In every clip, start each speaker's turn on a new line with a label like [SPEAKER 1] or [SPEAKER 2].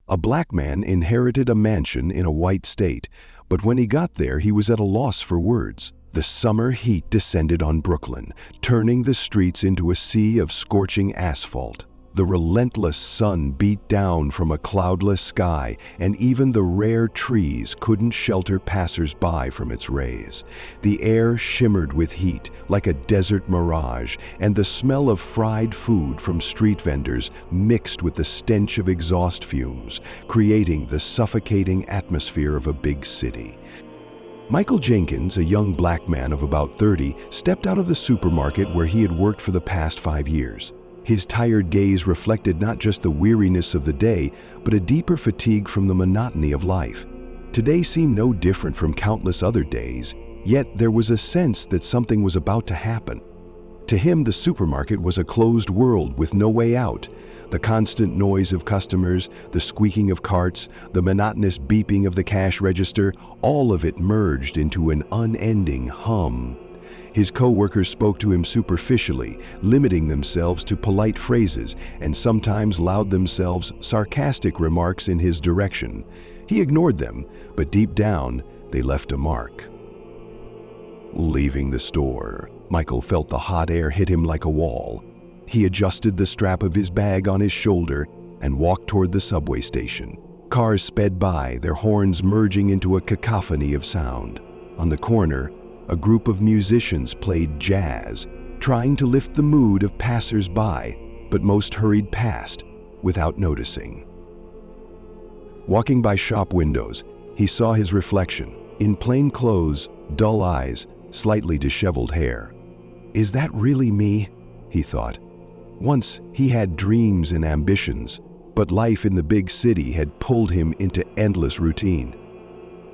[SPEAKER 1] A black man inherited a mansion in a white state, but when he got there, he was at a loss for words. The summer heat descended on Brooklyn, turning the streets into a sea of scorching asphalt. The relentless sun beat down from a cloudless sky, and even the rare trees couldn't shelter passers-by from its rays. The air shimmered with heat, like a desert mirage, and the smell of fried food from street vendors mixed with the stench of exhaust fumes, creating the suffocating atmosphere of a big city. Michael Jenkins, a young black man of about 30, stepped out of the supermarket where he had worked for the past 5 years. His tired gaze reflected not just the weariness of the day, but a deeper fatigue from the monotony of life. Today seemed no different from countless other days, yet there was a sense that something was about to happen. To him, the supermarket was a closed world with no way out. The constant noise of customers, the squeaking of carts, the monotonous beeping of the cash register, all of it merged into an unending hum. His co-workers spoke to him superficially, limiting themselves to polite phrases, and sometimes allowed themselves sarcastic remarks in his direction. He ignored them, but deep down, they left a mark. Leaving the store, Michael felt the hot air hit him like a wall. He adjusted the strap of his bag on his shoulder and walked toward the subway station. Cars sped by, their horns merging into a cacophony of sound. On the corner, a group of musicians played jazz, trying to lift the mood of passers-by, but most hurried past without noticing. Walking by shop windows, he saw his reflection, in plain clothes, dull eyes, slightly disheveled hair. "Is that really me?" he thought. Once he had dreams and ambitions, but life in the big city had pulled him into endless routine.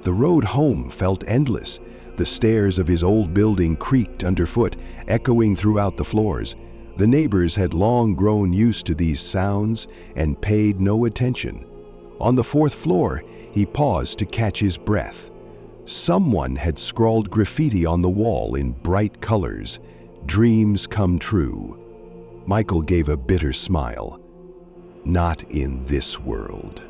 [SPEAKER 1] The road home felt endless. The stairs of his old building creaked underfoot, echoing throughout the floors. The neighbors had long grown used to these sounds and paid no attention. On the 4th floor, he paused to catch his breath. Someone had scrawled graffiti on the wall in bright colors, "Dreams come true." Michael gave a bitter smile. Not in this world.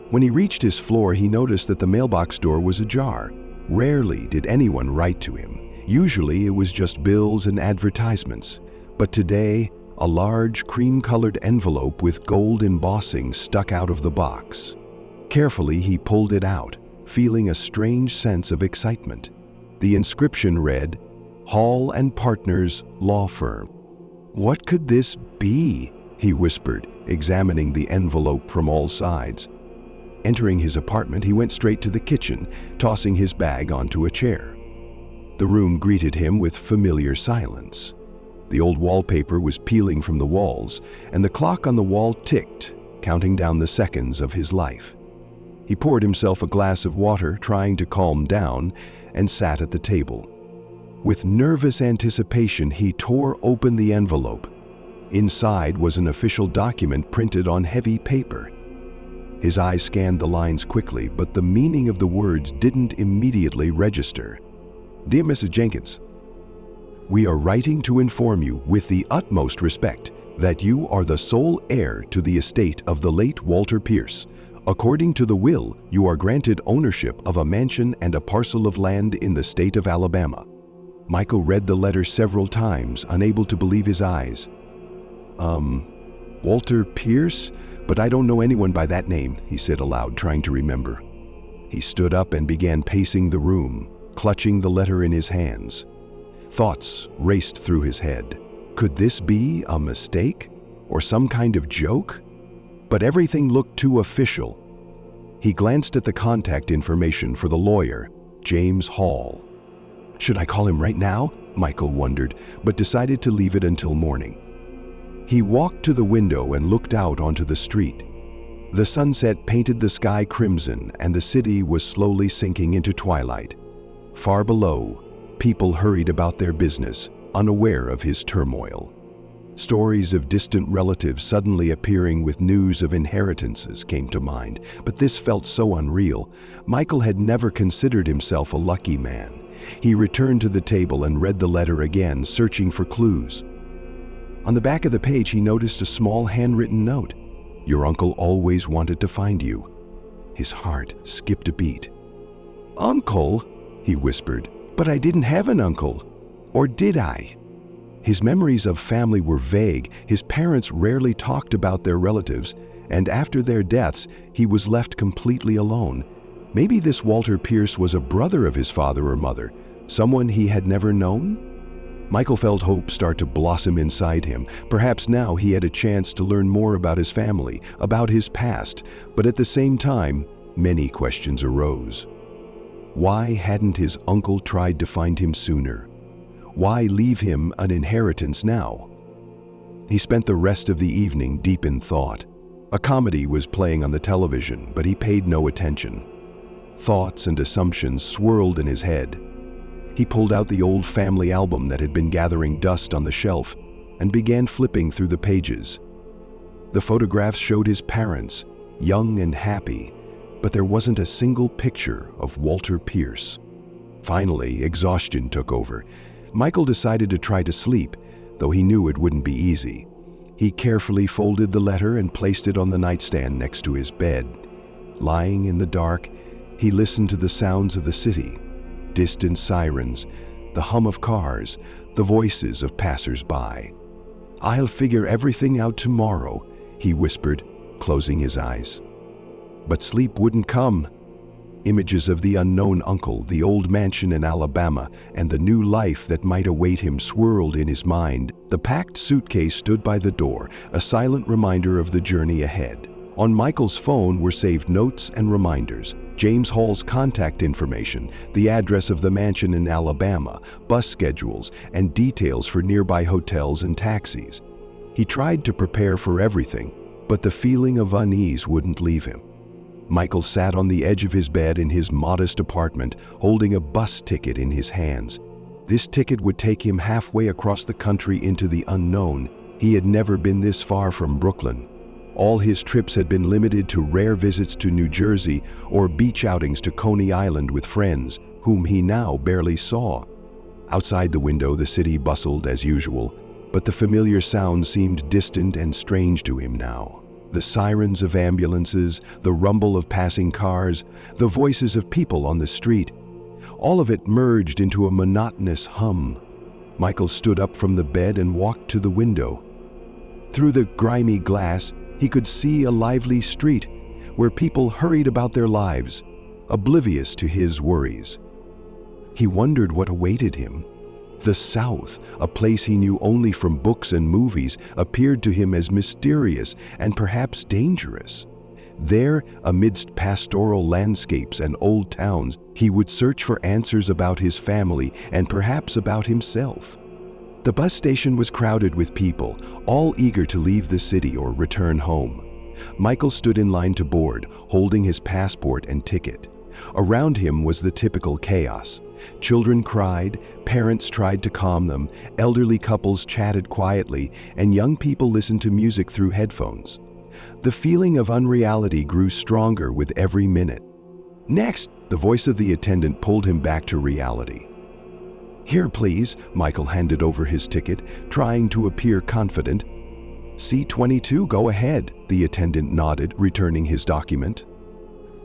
[SPEAKER 1] When he reached his floor, he noticed that the mailbox door was ajar. Rarely did anyone write to him. Usually it was just bills and advertisements. But today, a large cream-colored envelope with gold embossing stuck out of the box. Carefully, he pulled it out, feeling a strange sense of excitement. The inscription read, "Hall and Partners Law Firm." "What could this be?" he whispered, examining the envelope from all sides. Entering his apartment, he went straight to the kitchen, tossing his bag onto a chair. The room greeted him with familiar silence. The old wallpaper was peeling from the walls, and the clock on the wall ticked, counting down the seconds of his life. He poured himself a glass of water, trying to calm down, and sat at the table. With nervous anticipation, he tore open the envelope. Inside was an official document printed on heavy paper. His eyes scanned the lines quickly, but the meaning of the words didn't immediately register. "Dear Mrs. Jenkins, we are writing to inform you with the utmost respect that you are the sole heir to the estate of the late Walter Pierce. According to the will, you are granted ownership of a mansion and a parcel of land in the state of Alabama." Michael read the letter several times, unable to believe his eyes. Walter Pierce? But I don't know anyone by that name," he said aloud, trying to remember. He stood up and began pacing the room, clutching the letter in his hands. Thoughts raced through his head. Could this be a mistake? Or some kind of joke? But everything looked too official. He glanced at the contact information for the lawyer, James Hall. Should I call him right now? Michael wondered, but decided to leave it until morning. He walked to the window and looked out onto the street. The sunset painted the sky crimson, and the city was slowly sinking into twilight. Far below, people hurried about their business, unaware of his turmoil. Stories of distant relatives suddenly appearing with news of inheritances came to mind, but this felt so unreal. Michael had never considered himself a lucky man. He returned to the table and read the letter again, searching for clues. On the back of the page, he noticed a small handwritten note. Your uncle always wanted to find you." His heart skipped a beat. "Uncle?" he whispered. "But I didn't have an uncle. Or did I?" His memories of family were vague. His parents rarely talked about their relatives, and after their deaths, he was left completely alone. Maybe this Walter Pierce was a brother of his father or mother, someone he had never known? Michael felt hope start to blossom inside him. Perhaps now he had a chance to learn more about his family, about his past, but at the same time, many questions arose. Why hadn't his uncle tried to find him sooner? Why leave him an inheritance now? He spent the rest of the evening deep in thought. A comedy was playing on the television, but he paid no attention. Thoughts and assumptions swirled in his head. He pulled out the old family album that had been gathering dust on the shelf and began flipping through the pages. The photographs showed his parents, young and happy, but there wasn't a single picture of Walter Pierce. Finally, exhaustion took over. Michael decided to try to sleep, though he knew it wouldn't be easy. He carefully folded the letter and placed it on the nightstand next to his bed. Lying in the dark, he listened to the sounds of the city, distant sirens, the hum of cars, the voices of passers-by. "I'll figure everything out tomorrow," he whispered, closing his eyes. But sleep wouldn't come. Images of the unknown uncle, the old mansion in Alabama, and the new life that might await him swirled in his mind. The packed suitcase stood by the door, a silent reminder of the journey ahead. On Michael's phone were saved notes and reminders. James Hall's contact information, the address of the mansion in Alabama, bus schedules, and details for nearby hotels and taxis. He tried to prepare for everything, but the feeling of unease wouldn't leave him. Michael sat on the edge of his bed in his modest apartment, holding a bus ticket in his hands. This ticket would take him halfway across the country into the unknown. He had never been this far from Brooklyn. All his trips had been limited to rare visits to New Jersey or beach outings to Coney Island with friends, whom he now barely saw. Outside the window, the city bustled as usual, but the familiar sounds seemed distant and strange to him now. The sirens of ambulances, the rumble of passing cars, the voices of people on the street. All of it merged into a monotonous hum. Michael stood up from the bed and walked to the window. Through the grimy glass, he could see a lively street where people hurried about their lives, oblivious to his worries. He wondered what awaited him. The South, a place he knew only from books and movies, appeared to him as mysterious and perhaps dangerous. There, amidst pastoral landscapes and old towns, he would search for answers about his family and perhaps about himself. The bus station was crowded with people, all eager to leave the city or return home. Michael stood in line to board, holding his passport and ticket. Around him was the typical chaos. Children cried, parents tried to calm them, elderly couples chatted quietly, and young people listened to music through headphones. The feeling of unreality grew stronger with every minute. Next, the voice of the attendant pulled him back to reality. "Here, please," Michael handed over his ticket, trying to appear confident. "C22, go ahead," the attendant nodded, returning his document.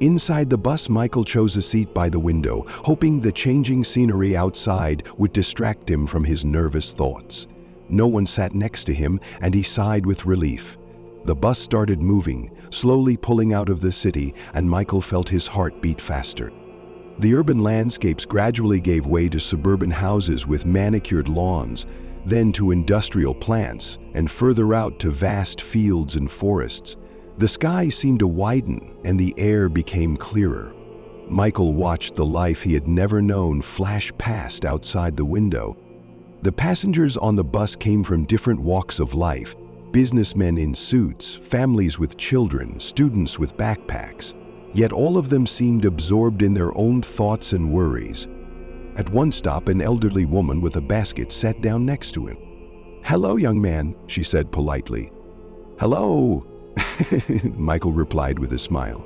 [SPEAKER 1] Inside the bus, Michael chose a seat by the window, hoping the changing scenery outside would distract him from his nervous thoughts. No one sat next to him, and he sighed with relief. The bus started moving, slowly pulling out of the city, and Michael felt his heart beat faster. The urban landscapes gradually gave way to suburban houses with manicured lawns, then to industrial plants, and further out to vast fields and forests. The sky seemed to widen and the air became clearer. Michael watched the life he had never known flash past outside the window. The passengers on the bus came from different walks of life: businessmen in suits, families with children, students with backpacks. Yet all of them seemed absorbed in their own thoughts and worries. At one stop, an elderly woman with a basket sat down next to him. "Hello, young man," she said politely. "Hello," Michael replied with a smile.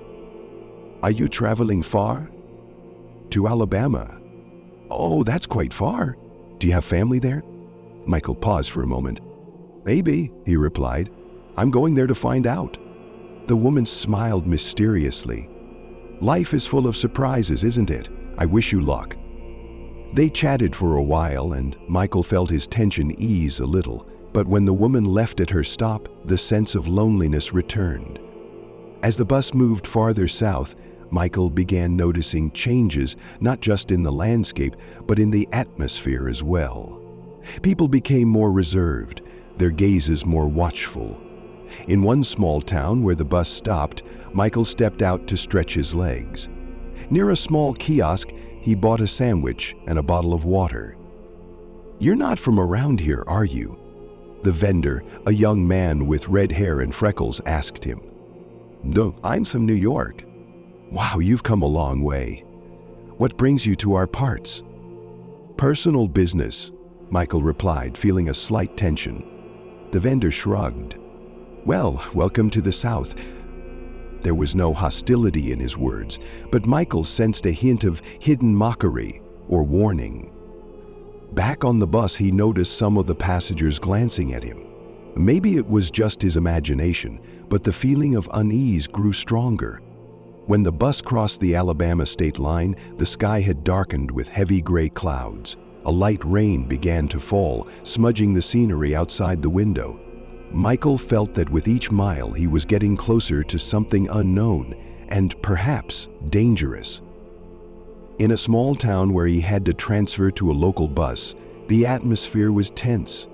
[SPEAKER 1] "Are you traveling far?" "To Alabama." "Oh, that's quite far. Do you have family there?" Michael paused for a moment. "Maybe," he replied. "I'm going there to find out." The woman smiled mysteriously. "Life is full of surprises, isn't it? I wish you luck." They chatted for a while, and Michael felt his tension ease a little. But when the woman left at her stop, the sense of loneliness returned. As the bus moved farther south, Michael began noticing changes, not just in the landscape, but in the atmosphere as well. People became more reserved, their gazes more watchful. In one small town where the bus stopped, Michael stepped out to stretch his legs. Near a small kiosk, he bought a sandwich and a bottle of water. "You're not from around here, are you?" The vendor, a young man with red hair and freckles, asked him. "No, I'm from New York." "Wow, you've come a long way. What brings you to our parts?" "Personal business," Michael replied, feeling a slight tension. The vendor shrugged. "Well, welcome to the South." There was no hostility in his words, but Michael sensed a hint of hidden mockery or warning. Back on the bus, he noticed some of the passengers glancing at him. Maybe it was just his imagination, but the feeling of unease grew stronger. When the bus crossed the Alabama state line, the sky had darkened with heavy gray clouds. A light rain began to fall, smudging the scenery outside the window. Michael felt that with each mile he was getting closer to something unknown and perhaps dangerous. In a small town where he had to transfer to a local bus, the atmosphere was tense.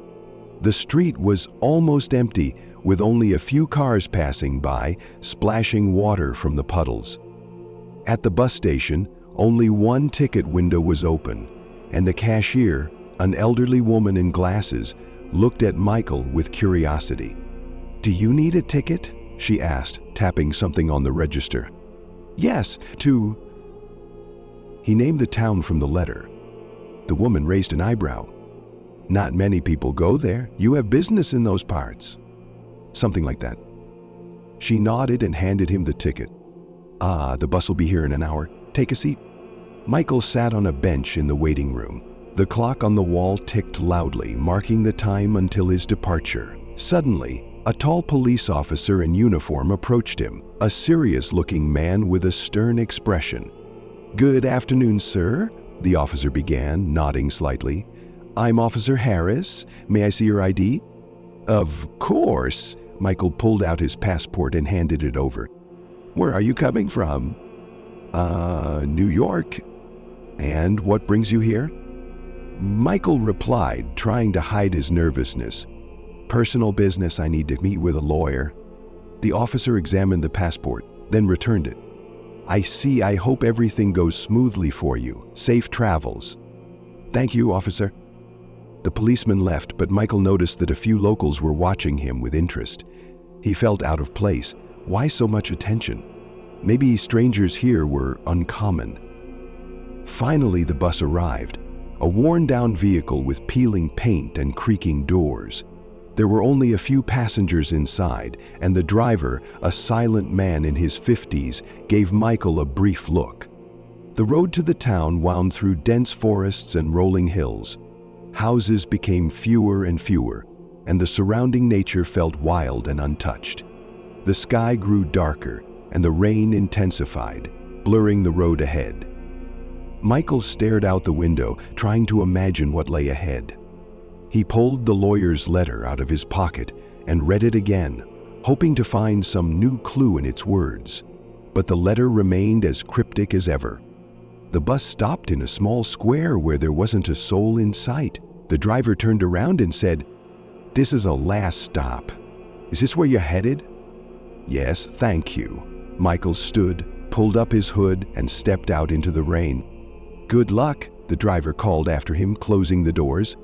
[SPEAKER 1] The street was almost empty, with only a few cars passing by, splashing water from the puddles. At the bus station, only one ticket window was open, and the cashier, an elderly woman in glasses, looked at Michael with curiosity. "Do you need a ticket?" she asked, tapping something on the register. "Yes, to..." He named the town from the letter. The woman raised an eyebrow. "Not many people go there. You have business in those parts." Something like that. She nodded and handed him the ticket. "Ah, the bus will be here in an hour. Take a seat." Michael sat on a bench in the waiting room. The clock on the wall ticked loudly, marking the time until his departure. Suddenly, a tall police officer in uniform approached him, a serious-looking man with a stern expression. "Good afternoon, sir," the officer began, nodding slightly. "I'm Officer Harris. May I see your ID?" "Of course." Michael pulled out his passport and handed it over. "Where are you coming from?" New York." "And what brings you here?" Michael replied, trying to hide his nervousness. "Personal business. I need to meet with a lawyer." The officer examined the passport, then returned it. "I see. I hope everything goes smoothly for you. Safe travels." "Thank you, officer." The policeman left, but Michael noticed that a few locals were watching him with interest. He felt out of place. Why so much attention? Maybe strangers here were uncommon. Finally, the bus arrived, a worn-down vehicle with peeling paint and creaking doors. There were only a few passengers inside, and the driver, a silent man in his 50s, gave Michael a brief look. The road to the town wound through dense forests and rolling hills. Houses became fewer and fewer, and the surrounding nature felt wild and untouched. The sky grew darker, and the rain intensified, blurring the road ahead. Michael stared out the window, trying to imagine what lay ahead. He pulled the lawyer's letter out of his pocket and read it again, hoping to find some new clue in its words. But the letter remained as cryptic as ever. The bus stopped in a small square where there wasn't a soul in sight. The driver turned around and said, "This is a last stop. Is this where you're headed?" "Yes, thank you." Michael stood, pulled up his hood, and stepped out into the rain. "Good luck," the driver called after him, closing the doors.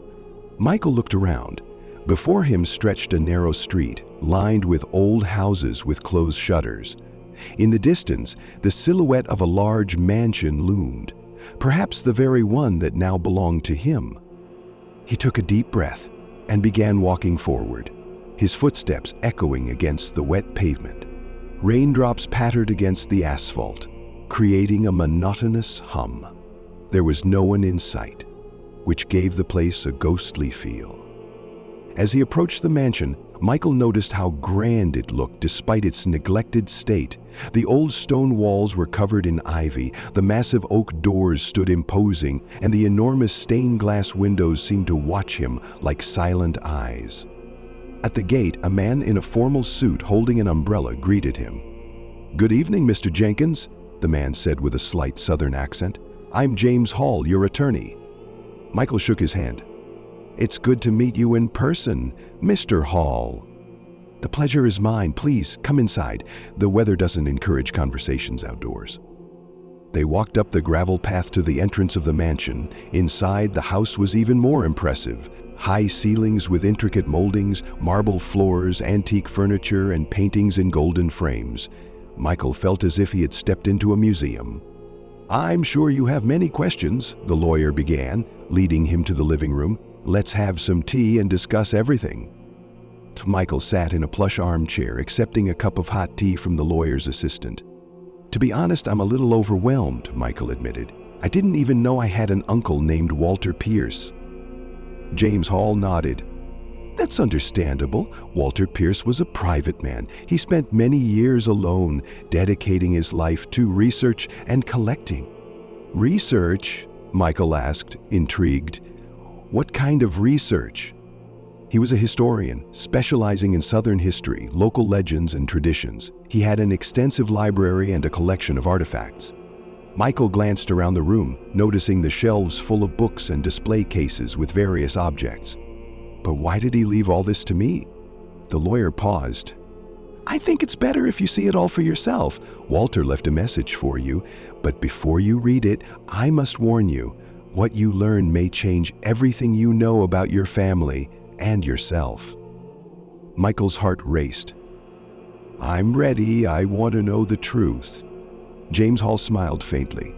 [SPEAKER 1] Michael looked around. Before him stretched a narrow street, lined with old houses with closed shutters. In the distance, the silhouette of a large mansion loomed, perhaps the very one that now belonged to him. He took a deep breath and began walking forward, his footsteps echoing against the wet pavement. Raindrops pattered against the asphalt, creating a monotonous hum. There was no one in sight, which gave the place a ghostly feel. As he approached the mansion, Michael noticed how grand it looked despite its neglected state. The old stone walls were covered in ivy, the massive oak doors stood imposing, and the enormous stained glass windows seemed to watch him like silent eyes. At the gate, a man in a formal suit holding an umbrella greeted him. "Good evening, Mr. Jenkins," the man said with a slight southern accent. "I'm James Hall, your attorney." Michael shook his hand. "It's good to meet you in person, Mr. Hall." "The pleasure is mine. Please, come inside. The weather doesn't encourage conversations outdoors." They walked up the gravel path to the entrance of the mansion. Inside, the house was even more impressive. High ceilings with intricate moldings, marble floors, antique furniture, and paintings in golden frames. Michael felt as if he had stepped into a museum. "I'm sure you have many questions," the lawyer began, leading him to the living room. "Let's have some tea and discuss everything." Michael sat in a plush armchair, accepting a cup of hot tea from the lawyer's assistant. "To be honest, I'm a little overwhelmed," Michael admitted. "I didn't even know I had an uncle named Walter Pierce." James Hall nodded. "That's understandable. Walter Pierce was a private man. He spent many years alone, dedicating his life to research and collecting." "Research?" Michael asked, intrigued. "What kind of research?" He was a historian, specializing in Southern history, local legends, and traditions. He had an extensive library and a collection of artifacts. Michael glanced around the room, noticing the shelves full of books and display cases with various objects. "But why did he leave all this to me?" The lawyer paused. "I think it's better if you see it all for yourself. Walter left a message for you, but before you read it, I must warn you, what you learn may change everything you know about your family and yourself." Michael's heart raced. "I'm ready. I want to know the truth." James Hall smiled faintly.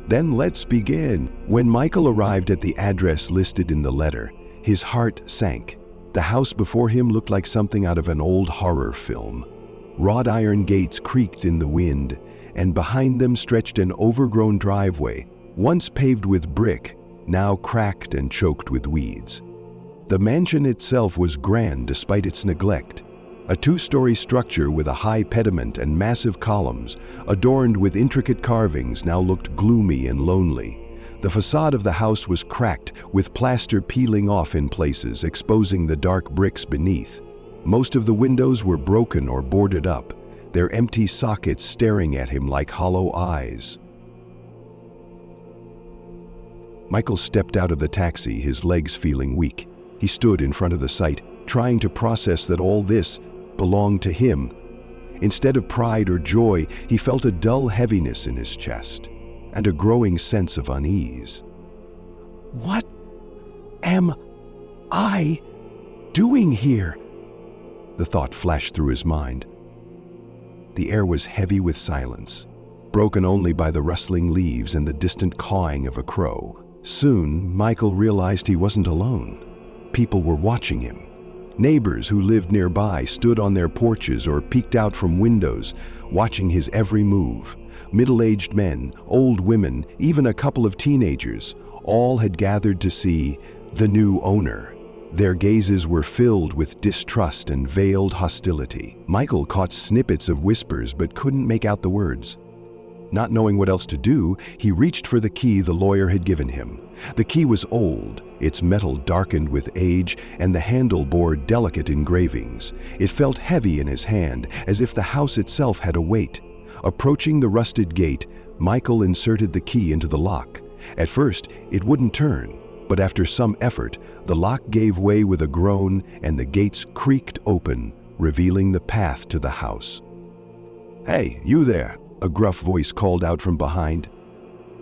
[SPEAKER 1] "Then let's begin." When Michael arrived at the address listed in the letter, his heart sank. The house before him looked like something out of an old horror film. Wrought iron gates creaked in the wind, and behind them stretched an overgrown driveway, once paved with brick, now cracked and choked with weeds. The mansion itself was grand despite its neglect. A two-story structure with a high pediment and massive columns, adorned with intricate carvings, now looked gloomy and lonely. The facade of the house was cracked, with plaster peeling off in places, exposing the dark bricks beneath. Most of the windows were broken or boarded up, their empty sockets staring at him like hollow eyes. Michael stepped out of the taxi, his legs feeling weak. He stood in front of the site, trying to process that all this belonged to him. Instead of pride or joy, he felt a dull heaviness in his chest and a growing sense of unease. "What am I doing here?" the thought flashed through his mind. The air was heavy with silence, broken only by the rustling leaves and the distant cawing of a crow. Soon, Michael realized he wasn't alone. People were watching him. Neighbors who lived nearby stood on their porches or peeked out from windows, watching his every move. Middle-aged men, old women, even a couple of teenagers, all had gathered to see the new owner. Their gazes were filled with distrust and veiled hostility. Michael caught snippets of whispers but couldn't make out the words. Not knowing what else to do, he reached for the key the lawyer had given him. The key was old, its metal darkened with age, and the handle bore delicate engravings. It felt heavy in his hand, as if the house itself had a weight. Approaching the rusted gate, Michael inserted the key into the lock. At first, it wouldn't turn, but after some effort, the lock gave way with a groan and the gates creaked open, revealing the path to the house. "Hey, you there!" a gruff voice called out from behind.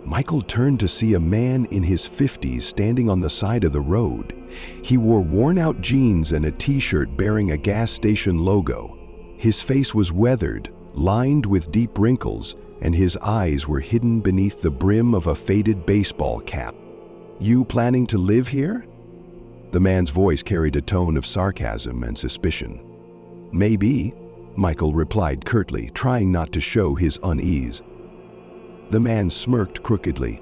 [SPEAKER 1] Michael turned to see a man in his 50s standing on the side of the road. He wore worn-out jeans and a t-shirt bearing a gas station logo. His face was weathered, lined with deep wrinkles, and his eyes were hidden beneath the brim of a faded baseball cap. "You planning to live here?" The man's voice carried a tone of sarcasm and suspicion. "Maybe," Michael replied curtly, trying not to show his unease. The man smirked crookedly.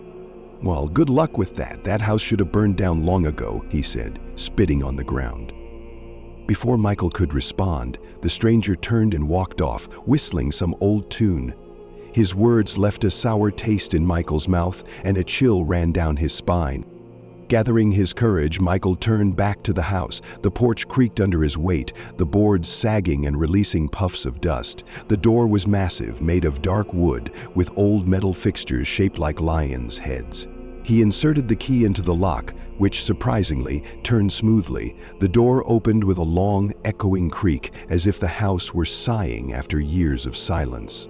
[SPEAKER 1] "Well, good luck with that. That house should have burned down long ago," he said, spitting on the ground. Before Michael could respond, the stranger turned and walked off, whistling some old tune. His words left a sour taste in Michael's mouth, and a chill ran down his spine. Gathering his courage, Michael turned back to the house. The porch creaked under his weight, the boards sagging and releasing puffs of dust. The door was massive, made of dark wood, with old metal fixtures shaped like lions' heads. He inserted the key into the lock, which, surprisingly, turned smoothly. The door opened with a long, echoing creak, as if the house were sighing after years of silence.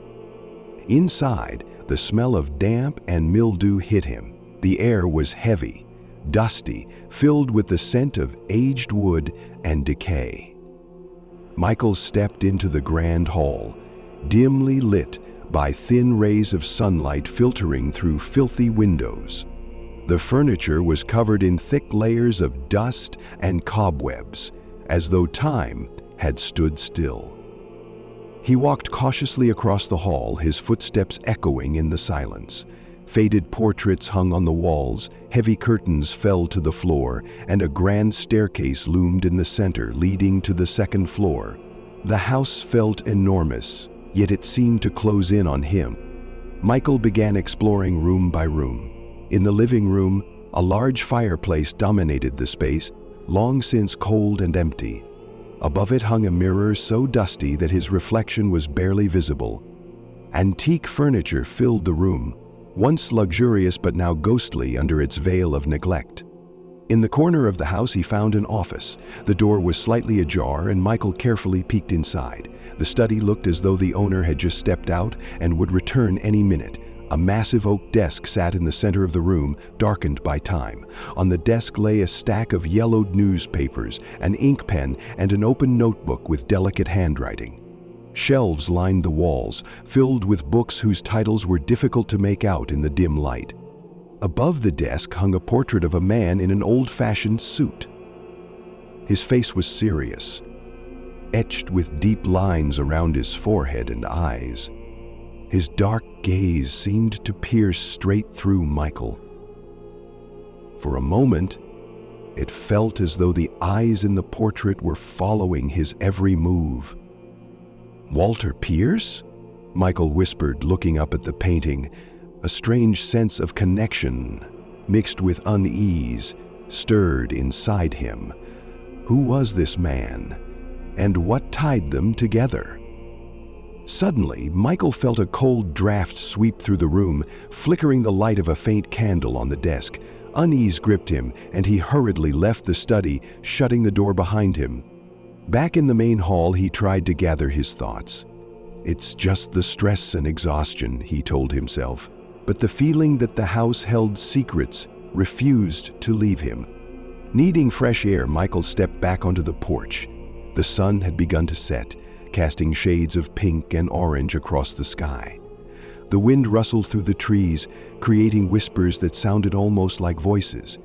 [SPEAKER 1] Inside, the smell of damp and mildew hit him. The air was heavy, dusty, filled with the scent of aged wood and decay. Michael stepped into the grand hall, dimly lit by thin rays of sunlight filtering through filthy windows. The furniture was covered in thick layers of dust and cobwebs, as though time had stood still. He walked cautiously across the hall, his footsteps echoing in the silence. Faded portraits hung on the walls, heavy curtains fell to the floor, and a grand staircase loomed in the center, leading to the second floor. The house felt enormous, yet it seemed to close in on him. Michael began exploring room by room. In the living room, a large fireplace dominated the space, long since cold and empty. Above it hung a mirror so dusty that his reflection was barely visible. Antique furniture filled the room, once luxurious but now ghostly under its veil of neglect. In the corner of the house he found an office. The door was slightly ajar and Michael carefully peeked inside. The study looked as though the owner had just stepped out and would return any minute. A massive oak desk sat in the center of the room, darkened by time. On the desk lay a stack of yellowed newspapers, an ink pen, and an open notebook with delicate handwriting. Shelves lined the walls, filled with books whose titles were difficult to make out in the dim light. Above the desk hung a portrait of a man in an old-fashioned suit. His face was serious, etched with deep lines around his forehead and eyes. His dark gaze seemed to pierce straight through Michael. For a moment, it felt as though the eyes in the portrait were following his every move. "Walter Pierce?" Michael whispered, looking up at the painting. A strange sense of connection, mixed with unease, stirred inside him. Who was this man, and what tied them together? Suddenly, Michael felt a cold draft sweep through the room, flickering the light of a faint candle on the desk. Unease gripped him, and he hurriedly left the study, shutting the door behind him. Back in the main hall, he tried to gather his thoughts. "It's just the stress and exhaustion," he told himself. But the feeling that the house held secrets refused to leave him. Needing fresh air, Michael stepped back onto the porch. The sun had begun to set, casting shades of pink and orange across the sky. The wind rustled through the trees, creating whispers that sounded almost like voices.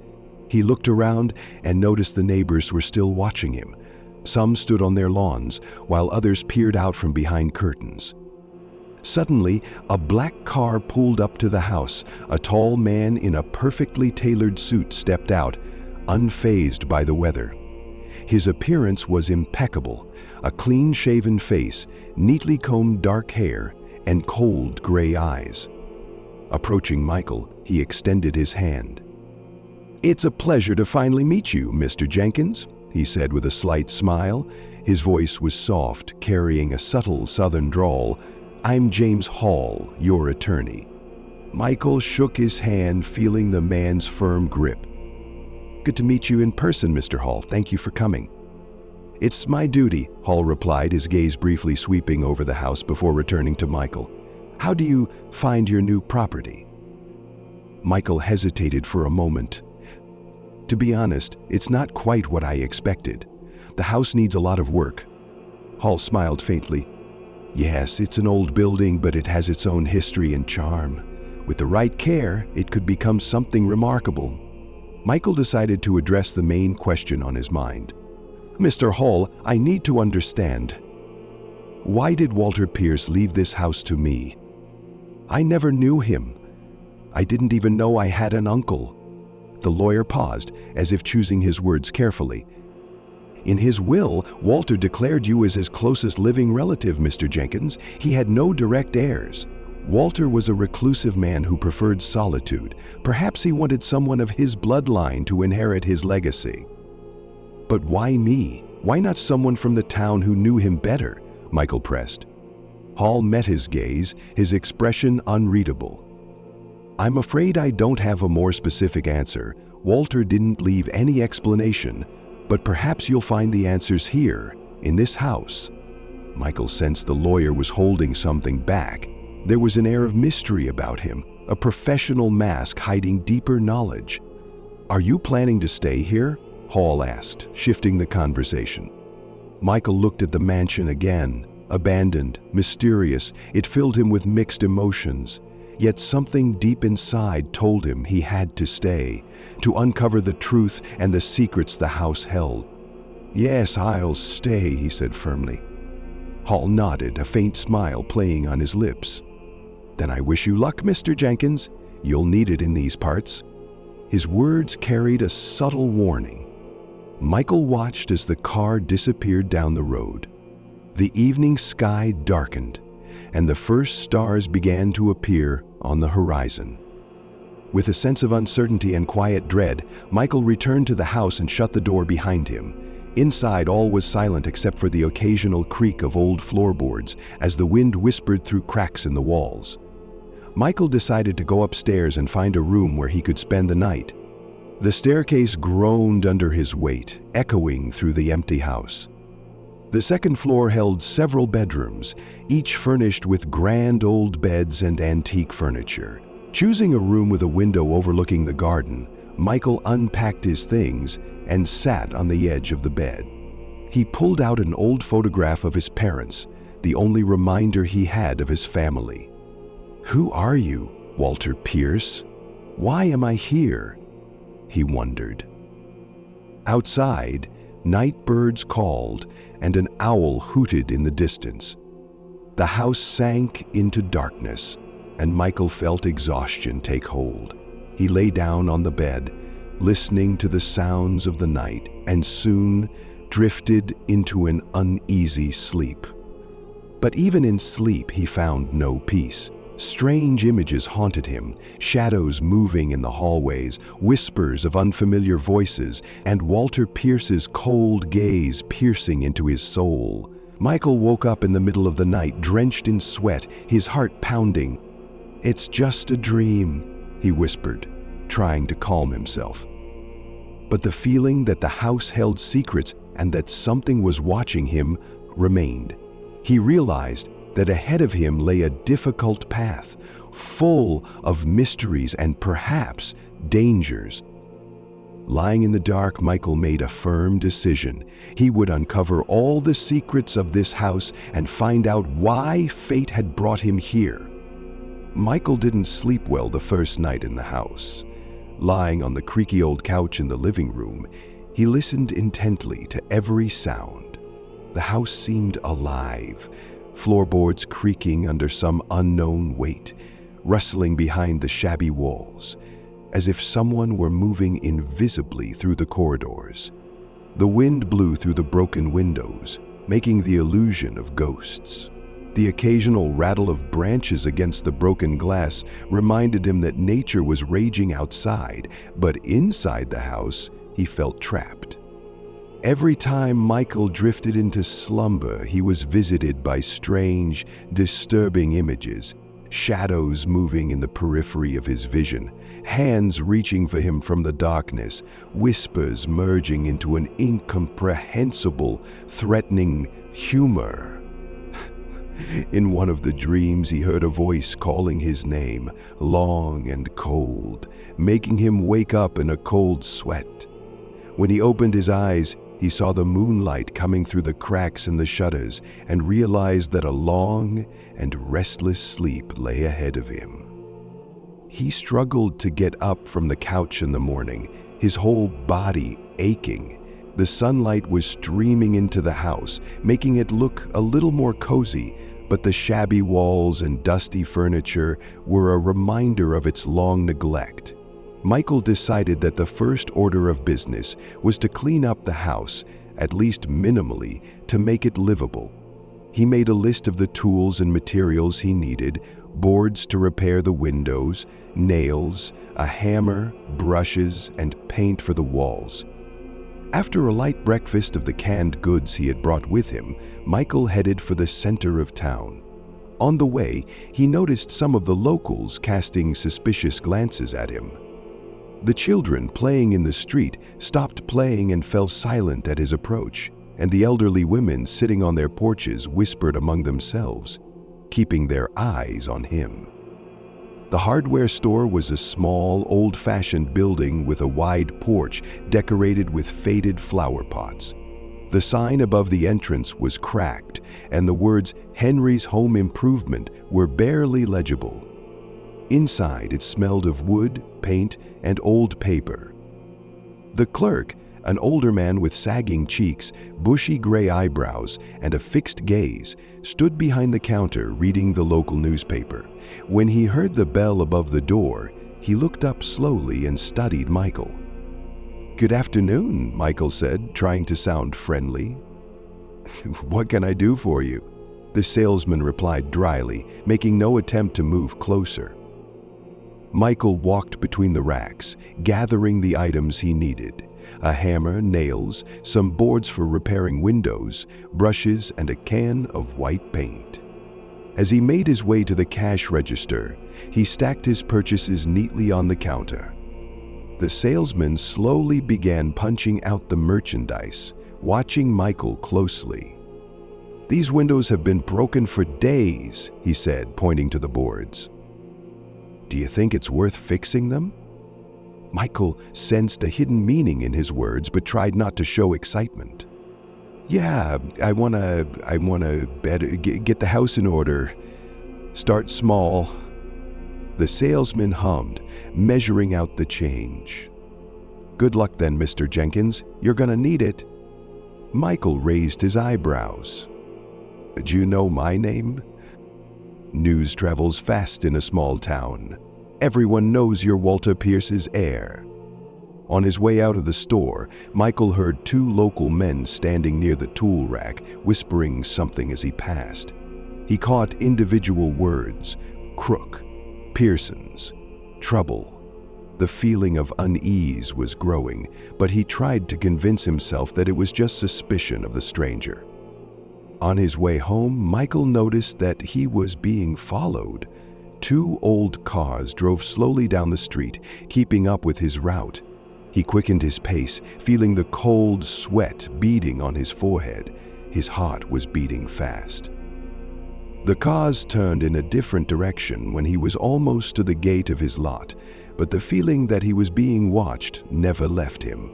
[SPEAKER 1] He looked around and noticed the neighbors were still watching him. Some stood on their lawns, while others peered out from behind curtains. Suddenly, a black car pulled up to the house. A tall man in a perfectly tailored suit stepped out, unfazed by the weather. His appearance was impeccable, a clean-shaven face, neatly combed dark hair, and cold gray eyes. Approaching Michael, he extended his hand. "It's a pleasure to finally meet you, Mr. Jenkins," he said with a slight smile. His voice was soft, carrying a subtle southern drawl. "I'm James Hall, your attorney." Michael shook his hand, feeling the man's firm grip. "Good to meet you in person, Mr. Hall. Thank you for coming." "It's my duty," Hall replied, his gaze briefly sweeping over the house before returning to Michael. "How do you find your new property?" Michael hesitated for a moment. "To be honest, it's not quite what I expected. The house needs a lot of work." Hall smiled faintly. "Yes, it's an old building, but it has its own history and charm. With the right care, it could become something remarkable." Michael decided to address the main question on his mind. "Mr. Hall, I need to understand. Why did Walter Pierce leave this house to me? I never knew him. I didn't even know I had an uncle." The lawyer paused, as if choosing his words carefully. In his will, Walter declared you as his closest living relative, Mr. Jenkins. He had no direct heirs. Walter was a reclusive man who preferred solitude. Perhaps he wanted someone of his bloodline to inherit his legacy. But why me? Why not someone from the town who knew him better? Michael pressed. Hall met his gaze, his expression unreadable. I'm afraid I don't have a more specific answer. Walter didn't leave any explanation, but perhaps you'll find the answers here, in this house. Michael sensed the lawyer was holding something back. There was an air of mystery about him, a professional mask hiding deeper knowledge. Are you planning to stay here? Hall asked, shifting the conversation. Michael looked at the mansion again. Abandoned, mysterious, it filled him with mixed emotions. Yet something deep inside told him he had to stay, to uncover the truth and the secrets the house held. Yes, I'll stay, he said firmly. Hall nodded, a faint smile playing on his lips. Then I wish you luck, Mr. Jenkins. You'll need it in these parts. His words carried a subtle warning. Michael watched as the car disappeared down the road. The evening sky darkened, and the first stars began to appear on the horizon. With a sense of uncertainty and quiet dread, Michael returned to the house and shut the door behind him. Inside, all was silent except for the occasional creak of old floorboards as the wind whispered through cracks in the walls. Michael decided to go upstairs and find a room where he could spend the night. The staircase groaned under his weight, echoing through the empty house. The second floor held several bedrooms, each furnished with grand old beds and antique furniture. Choosing a room with a window overlooking the garden, Michael unpacked his things and sat on the edge of the bed. He pulled out an old photograph of his parents, the only reminder he had of his family. Who are you, Walter Pierce? Why am I here? He wondered. Outside, night birds called and an owl hooted in the distance. The house sank into darkness, and Michael felt exhaustion take hold. He lay down on the bed, listening to the sounds of the night, and soon drifted into an uneasy sleep. But even in sleep, he found no peace. Strange images haunted him, shadows moving in the hallways, whispers of unfamiliar voices, and Walter Pierce's cold gaze piercing into his soul. Michael woke up in the middle of the night, drenched in sweat, his heart pounding. It's just a dream, he whispered, trying to calm himself. But the feeling that the house held secrets and that something was watching him remained. He realized that ahead of him lay a difficult path, full of mysteries and perhaps dangers. Lying in the dark, Michael made a firm decision. He would uncover all the secrets of this house and find out why fate had brought him here. Michael didn't sleep well the first night in the house. Lying on the creaky old couch in the living room, he listened intently to every sound. The house seemed alive, floorboards creaking under some unknown weight, rustling behind the shabby walls, as if someone were moving invisibly through the corridors. The wind blew through the broken windows, making the illusion of ghosts. The occasional rattle of branches against the broken glass reminded him that nature was raging outside, but inside the house, he felt trapped. Every time Michael drifted into slumber, he was visited by strange, disturbing images, shadows moving in the periphery of his vision, hands reaching for him from the darkness, whispers merging into an incomprehensible, threatening humor. In one of the dreams, he heard a voice calling his name, long and cold, making him wake up in a cold sweat. When he opened his eyes, he saw the moonlight coming through the cracks in the shutters and realized that a long and restless sleep lay ahead of him. He struggled to get up from the couch in the morning, his whole body aching. The sunlight was streaming into the house, making it look a little more cozy, but the shabby walls and dusty furniture were a reminder of its long neglect. Michael decided that the first order of business was to clean up the house at least minimally, to make it livable. He made a list of the tools and materials he needed: boards to repair the windows, nails, a hammer, brushes, and paint for the walls. After a light breakfast of the canned goods he had brought with him, Michael headed for the center of town. On the way, he noticed some of the locals casting suspicious glances at him. The children playing in the street stopped playing and fell silent at his approach, and the elderly women sitting on their porches whispered among themselves, keeping their eyes on him. The hardware store was a small, old-fashioned building with a wide porch decorated with faded flower pots. The sign above the entrance was cracked, and the words "Henry's Home Improvement" were barely legible. Inside, it smelled of wood, paint, and old paper. The clerk, an older man with sagging cheeks, bushy gray eyebrows, and a fixed gaze, stood behind the counter reading the local newspaper. When he heard the bell above the door, he looked up slowly and studied Michael. "Good afternoon," Michael said, trying to sound friendly. "What can I do for you?" the salesman replied dryly, making no attempt to move closer. Michael walked between the racks, gathering the items he needed: a hammer, nails, some boards for repairing windows, brushes, and a can of white paint. As he made his way to the cash register, he stacked his purchases neatly on the counter. The salesman slowly began punching out the merchandise, watching Michael closely. "These windows have been broken for days," he said, pointing to the boards. "Do you think it's worth fixing them?" Michael sensed a hidden meaning in his words, but tried not to show excitement. "Yeah, I wanna get the house in order. Start small." The salesman hummed, measuring out the change. "Good luck then, Mr. Jenkins. You're gonna need it." Michael raised his eyebrows. "Do you know my name?" News travels fast in a small town. Everyone knows you're Walter Pierce's heir. On his way out of the store, Michael heard two local men standing near the tool rack, whispering something as he passed. He caught individual words: crook, Pearsons, trouble. The feeling of unease was growing, but he tried to convince himself that it was just suspicion of the stranger. On his way home, Michael noticed that he was being followed. Two old cars drove slowly down the street, keeping up with his route. He quickened his pace, feeling the cold sweat beading on his forehead. His heart was beating fast. The cars turned in a different direction when he was almost to the gate of his lot, but the feeling that he was being watched never left him.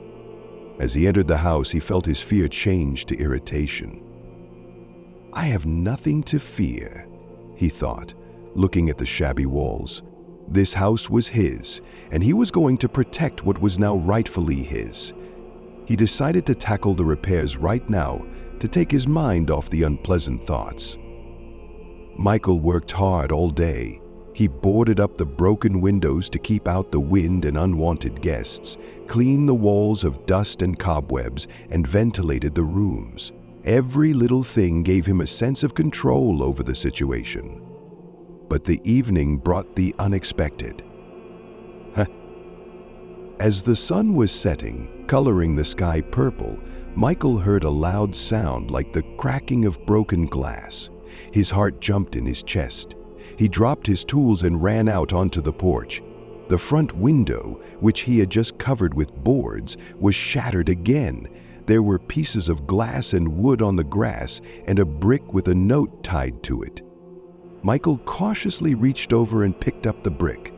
[SPEAKER 1] As he entered the house, he felt his fear change to irritation. "I have nothing to fear," he thought, looking at the shabby walls. This house was his, and he was going to protect what was now rightfully his. He decided to tackle the repairs right now to take his mind off the unpleasant thoughts. Michael worked hard all day. He boarded up the broken windows to keep out the wind and unwanted guests, cleaned the walls of dust and cobwebs, and ventilated the rooms. Every little thing gave him a sense of control over the situation. But the evening brought the unexpected. As the sun was setting, coloring the sky purple, Michael heard a loud sound like the cracking of broken glass. His heart jumped in his chest. He dropped his tools and ran out onto the porch. The front window, which he had just covered with boards, was shattered again. There were pieces of glass and wood on the grass, and a brick with a note tied to it. Michael cautiously reached over and picked up the brick.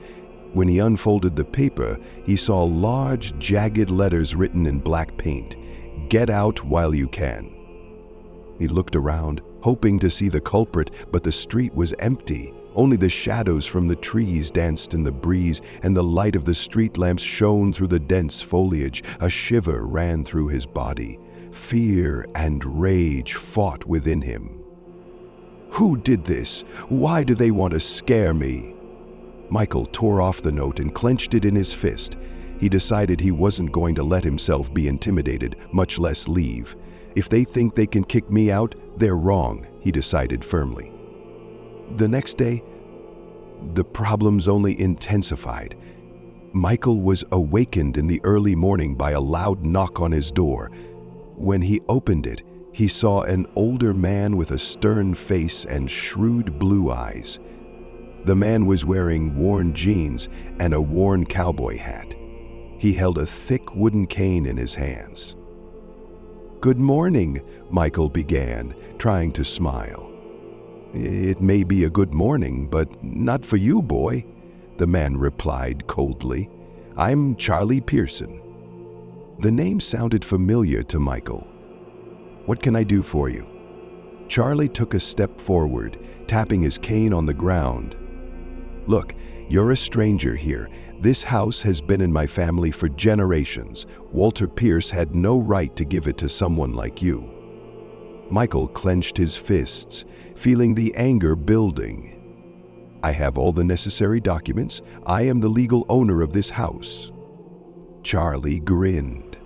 [SPEAKER 1] When he unfolded the paper, he saw large, jagged letters written in black paint: "Get out while you can." He looked around, hoping to see the culprit, but the street was empty. Only the shadows from the trees danced in the breeze, and the light of the street lamps shone through the dense foliage. A shiver ran through his body. Fear and rage fought within him. Who did this? Why do they want to scare me? Michael tore off the note and clenched it in his fist. He decided he wasn't going to let himself be intimidated, much less leave. If they think they can kick me out, they're wrong, he decided firmly. The next day, the problems only intensified. Michael was awakened in the early morning by a loud knock on his door. When he opened it, he saw an older man with a stern face and shrewd blue eyes. The man was wearing worn jeans and a worn cowboy hat. He held a thick wooden cane in his hands. "Good morning," Michael began, trying to smile. "It may be a good morning, but not for you, boy," the man replied coldly. "I'm Charlie Pearson." The name sounded familiar to Michael. "What can I do for you?" Charlie took a step forward, tapping his cane on the ground. "Look, you're a stranger here. This house has been in my family for generations. Walter Pierce had no right to give it to someone like you." Michael clenched his fists, feeling the anger building. "I have all the necessary documents. I am the legal owner of this house." Charlie grinned.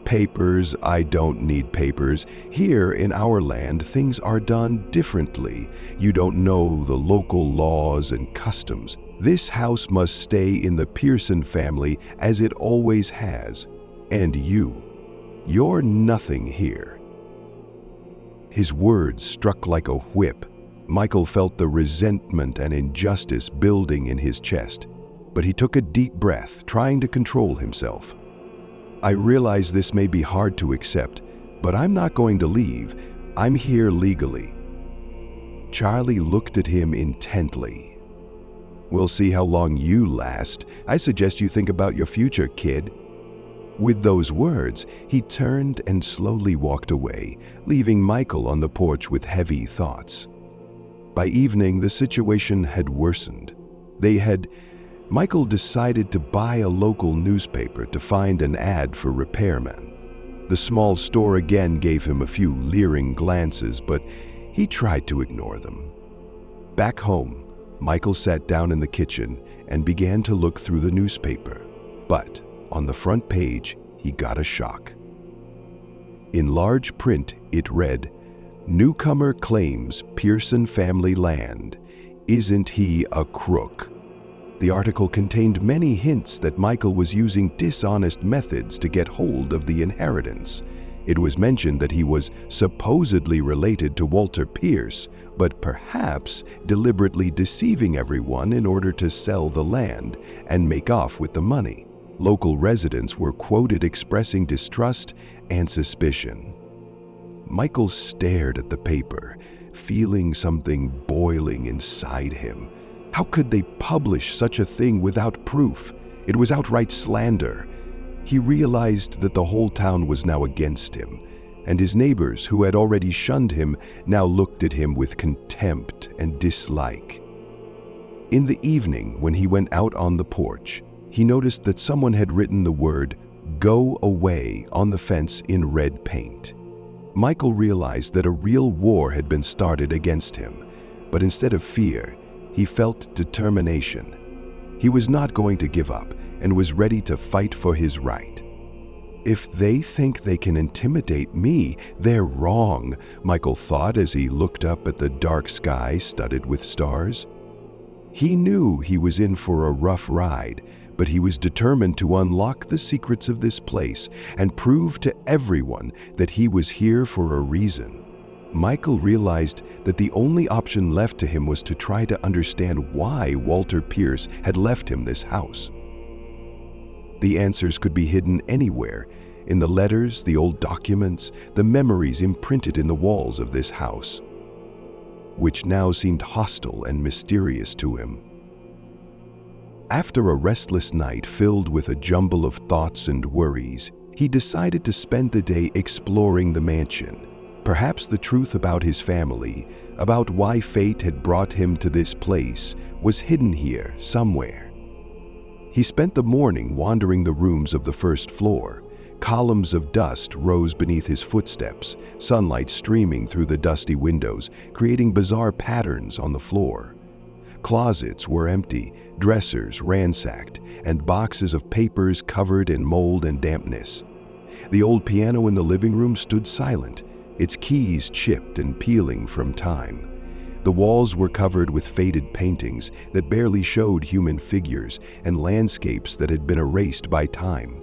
[SPEAKER 1] "Papers? I don't need papers. Here in our land, things are done differently. You don't know the local laws and customs. This house must stay in the Pearson family as it always has. And you're nothing here." His words struck like a whip. Michael felt the resentment and injustice building in his chest, but he took a deep breath, trying to control himself. "I realize this may be hard to accept, but I'm not going to leave. I'm here legally." Charlie looked at him intently. "We'll see how long you last. I suggest you think about your future, kid." With those words, he turned and slowly walked away, leaving Michael on the porch with heavy thoughts. By evening, the situation had worsened. Michael decided to buy a local newspaper to find an ad for repairmen. The small store again gave him a few leering glances, but he tried to ignore them. Back home, Michael sat down in the kitchen and began to look through the newspaper. But on the front page, he got a shock. In large print, it read, "Newcomer claims Pearson family land. Isn't he a crook?" The article contained many hints that Michael was using dishonest methods to get hold of the inheritance. It was mentioned that he was supposedly related to Walter Pierce, but perhaps deliberately deceiving everyone in order to sell the land and make off with the money. Local residents were quoted expressing distrust and suspicion. Michael stared at the paper, feeling something boiling inside him. How could they publish such a thing without proof? It was outright slander. He realized that the whole town was now against him, and his neighbors, who had already shunned him, now looked at him with contempt and dislike. In the evening, when he went out on the porch, he noticed that someone had written the word "Go away" on the fence in red paint. Michael realized that a real war had been started against him, but instead of fear, he felt determination. He was not going to give up and was ready to fight for his right. "If they think they can intimidate me, they're wrong," Michael thought as he looked up at the dark sky studded with stars. He knew he was in for a rough ride, but he was determined to unlock the secrets of this place and prove to everyone that he was here for a reason. Michael realized that the only option left to him was to try to understand why Walter Pierce had left him this house. The answers could be hidden anywhere, in the letters, the old documents, the memories imprinted in the walls of this house, which now seemed hostile and mysterious to him. After a restless night filled with a jumble of thoughts and worries, he decided to spend the day exploring the mansion. Perhaps the truth about his family, about why fate had brought him to this place, was hidden here somewhere. He spent the morning wandering the rooms of the first floor. Columns of dust rose beneath his footsteps, sunlight streaming through the dusty windows, creating bizarre patterns on the floor. Closets were empty, dressers ransacked, and boxes of papers covered in mold and dampness. The old piano in the living room stood silent, its keys chipped and peeling from time. The walls were covered with faded paintings that barely showed human figures and landscapes that had been erased by time.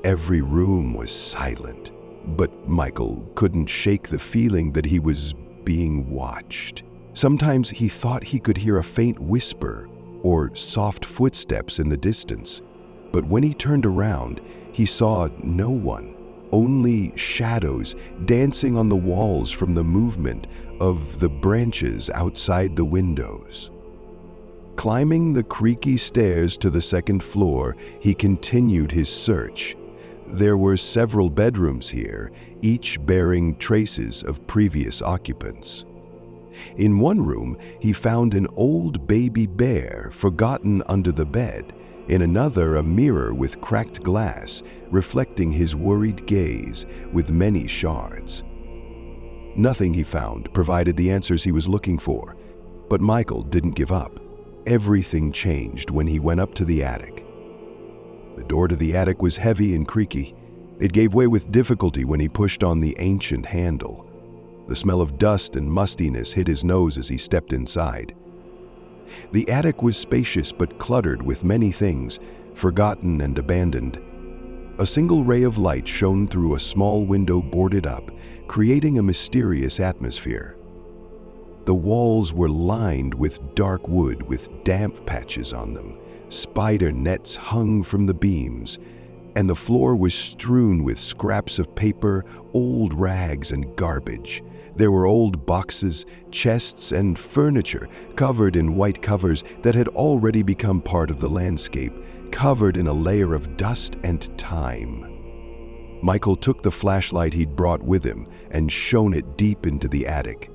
[SPEAKER 1] Every room was silent, but Michael couldn't shake the feeling that he was being watched. Sometimes he thought he could hear a faint whisper or soft footsteps in the distance, but when he turned around, he saw no one, only shadows dancing on the walls from the movement of the branches outside the windows. Climbing the creaky stairs to the second floor, he continued his search. There were several bedrooms here, each bearing traces of previous occupants. In one room, he found an old baby bear forgotten under the bed. In another, a mirror with cracked glass, reflecting his worried gaze with many shards. Nothing he found provided the answers he was looking for, but Michael didn't give up. Everything changed when he went up to the attic. The door to the attic was heavy and creaky. It gave way with difficulty when he pushed on the ancient handle. The smell of dust and mustiness hit his nose as he stepped inside. The attic was spacious but cluttered with many things, forgotten and abandoned. A single ray of light shone through a small window boarded up, creating a mysterious atmosphere. The walls were lined with dark wood with damp patches on them. Spider nets hung from the beams, and the floor was strewn with scraps of paper, old rags, and garbage. There were old boxes, chests, and furniture covered in white covers that had already become part of the landscape, covered in a layer of dust and time. Michael took the flashlight he'd brought with him and shone it deep into the attic.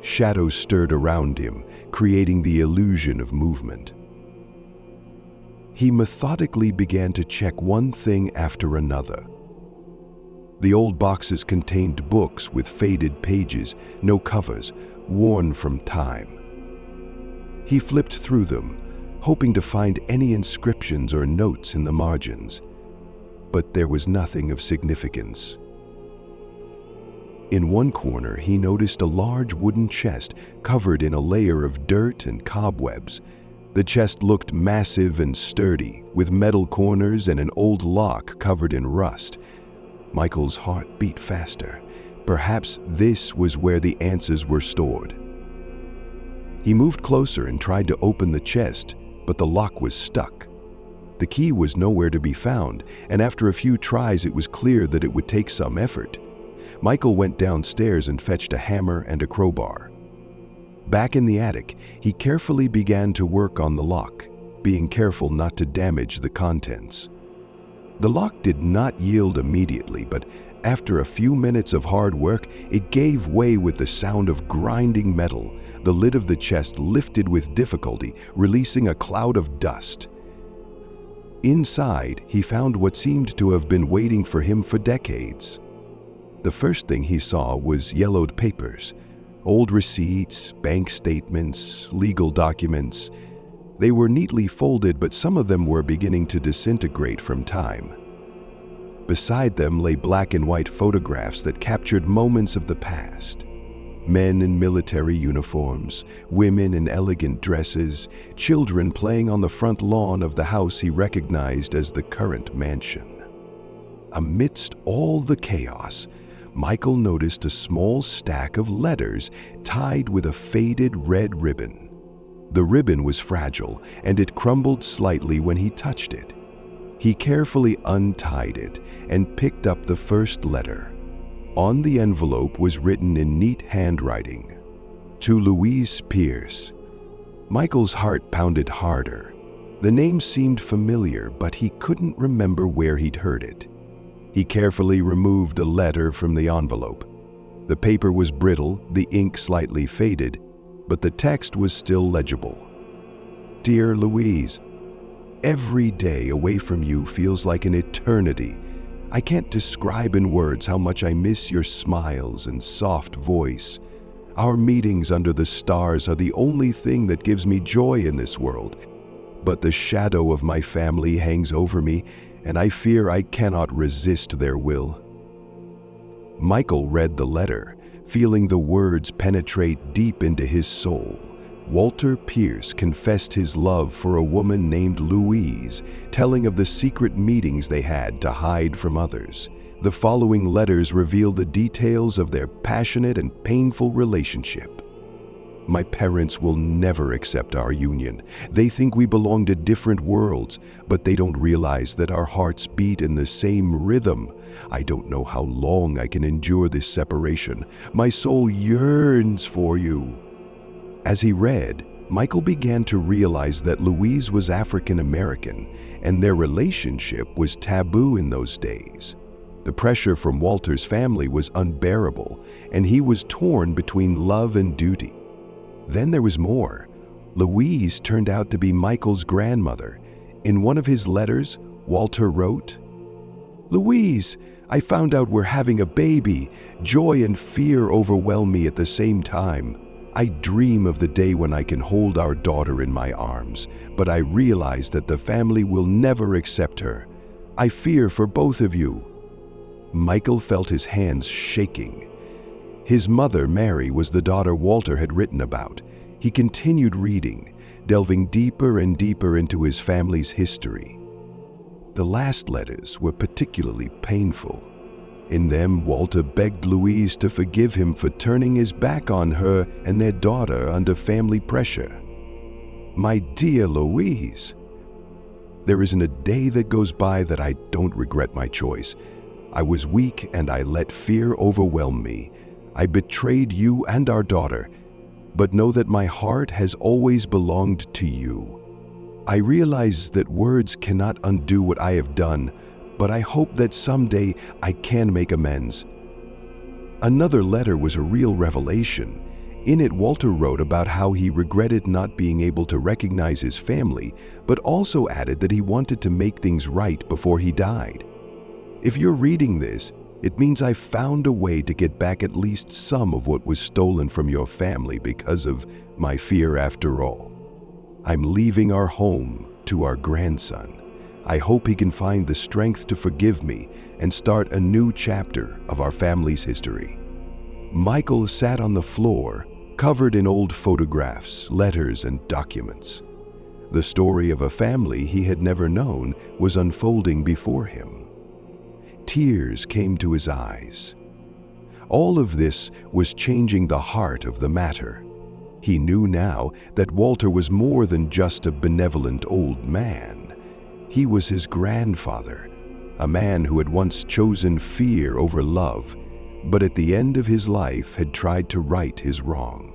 [SPEAKER 1] Shadows stirred around him, creating the illusion of movement. He methodically began to check one thing after another. The old boxes contained books with faded pages, no covers, worn from time. He flipped through them, hoping to find any inscriptions or notes in the margins, but there was nothing of significance. In one corner, he noticed a large wooden chest covered in a layer of dirt and cobwebs. The chest looked massive and sturdy, with metal corners and an old lock covered in rust. Michael's heart beat faster. Perhaps this was where the answers were stored. He moved closer and tried to open the chest, but the lock was stuck. The key was nowhere to be found, and after a few tries it was clear that it would take some effort. Michael went downstairs and fetched a hammer and a crowbar. Back in the attic, he carefully began to work on the lock, being careful not to damage the contents. The lock did not yield immediately, but after a few minutes of hard work, it gave way with the sound of grinding metal. The lid of the chest lifted with difficulty, releasing a cloud of dust. Inside, he found what seemed to have been waiting for him for decades. The first thing he saw was yellowed papers, old receipts, bank statements, legal documents. They were neatly folded, but some of them were beginning to disintegrate from time. Beside them lay black and white photographs that captured moments of the past. Men in military uniforms, women in elegant dresses, children playing on the front lawn of the house he recognized as the current mansion. Amidst all the chaos, Michael noticed a small stack of letters tied with a faded red ribbon. The ribbon was fragile, and it crumbled slightly when he touched it. He carefully untied it and picked up the first letter. On the envelope was written in neat handwriting, "To Louise Pierce." Michael's heart pounded harder. The name seemed familiar, but he couldn't remember where he'd heard it. He carefully removed the letter from the envelope. The paper was brittle, the ink slightly faded, but the text was still legible. "Dear Louise, every day away from you feels like an eternity. I can't describe in words how much I miss your smiles and soft voice. Our meetings under the stars are the only thing that gives me joy in this world. But the shadow of my family hangs over me, and I fear I cannot resist their will." Michael read the letter, feeling the words penetrate deep into his soul. Walter Pierce confessed his love for a woman named Louise, telling of the secret meetings they had to hide from others. The following letters reveal the details of their passionate and painful relationship. "My parents will never accept our union. They think we belong to different worlds, but they don't realize that our hearts beat in the same rhythm. I don't know how long I can endure this separation. My soul yearns for you." As he read, Michael began to realize that Louise was African American, and their relationship was taboo in those days. The pressure from Walter's family was unbearable, and he was torn between love and duty. Then there was more. Louise turned out to be Michael's grandmother. In one of his letters, Walter wrote, "Louise, I found out we're having a baby. Joy and fear overwhelm me at the same time. I dream of the day when I can hold our daughter in my arms, but I realize that the family will never accept her. I fear for both of you." Michael felt his hands shaking. His mother, Mary, was the daughter Walter had written about. He continued reading, delving deeper and deeper into his family's history. The last letters were particularly painful. In them, Walter begged Louise to forgive him for turning his back on her and their daughter under family pressure. "My dear Louise, there isn't a day that goes by that I don't regret my choice. I was weak and I let fear overwhelm me. I betrayed you and our daughter, but know that my heart has always belonged to you. I realize that words cannot undo what I have done, but I hope that someday I can make amends." Another letter was a real revelation. In it, Walter wrote about how he regretted not being able to recognize his family, but also added that he wanted to make things right before he died. If you're reading this, it means I found a way to get back at least some of what was stolen from your family because of my fear after all. I'm leaving our home to our grandson. I hope he can find the strength to forgive me and start a new chapter of our family's history. Michael sat on the floor, covered in old photographs, letters, and documents. The story of a family he had never known was unfolding before him. Tears came to his eyes. All of this was changing the heart of the matter. He knew now that Walter was more than just a benevolent old man. He was his grandfather, a man who had once chosen fear over love, but at the end of his life had tried to right his wrong.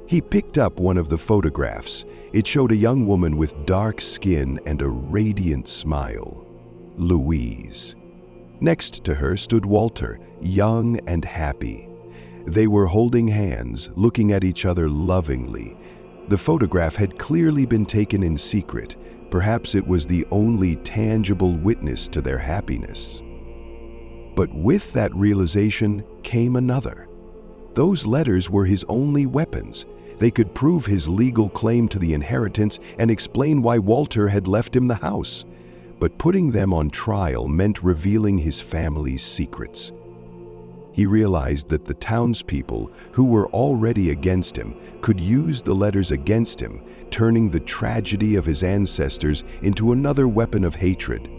[SPEAKER 1] He picked up one of the photographs. It showed a young woman with dark skin and a radiant smile, Louise. Next to her stood Walter, young and happy. They were holding hands, looking at each other lovingly. The photograph had clearly been taken in secret. Perhaps it was the only tangible witness to their happiness. But with that realization came another. Those letters were his only weapons. They could prove his legal claim to the inheritance and explain why Walter had left him the house. But putting them on trial meant revealing his family's secrets. He realized that the townspeople, who were already against him, could use the letters against him, turning the tragedy of his ancestors into another weapon of hatred.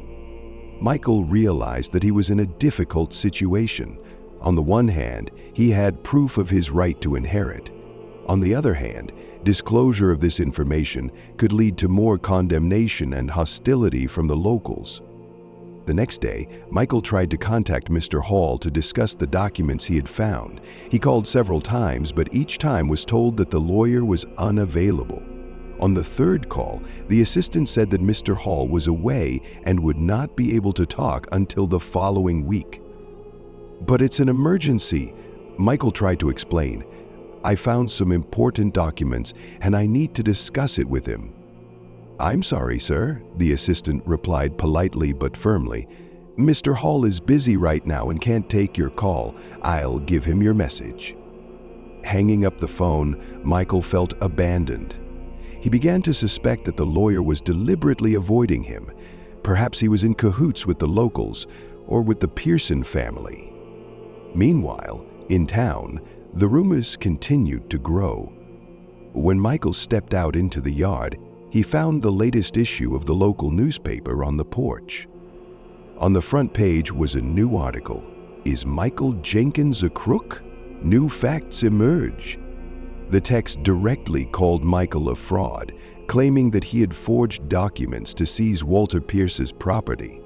[SPEAKER 1] Michael realized that he was in a difficult situation. On the one hand, he had proof of his right to inherit. On the other hand, disclosure of this information could lead to more condemnation and hostility from the locals. The next day, Michael tried to contact Mr. Hall to discuss the documents he had found. He called several times, but each time was told that the lawyer was unavailable. On the third call, the assistant said that Mr. Hall was away and would not be able to talk until the following week. "But it's an emergency," Michael tried to explain. "I found some important documents and I need to discuss it with him." "I'm sorry, sir," the assistant replied politely but firmly. "Mr. Hall is busy right now and can't take your call. I'll give him your message." Hanging up the phone, Michael felt abandoned. He began to suspect that the lawyer was deliberately avoiding him. Perhaps he was in cahoots with the locals or with the Pearson family. Meanwhile, in town, the rumors continued to grow. When Michael stepped out into the yard, he found the latest issue of the local newspaper on the porch. On the front page was a new article. "Is Michael Jenkins a crook? New facts emerge." The text directly called Michael a fraud, claiming that he had forged documents to seize Walter Pierce's property.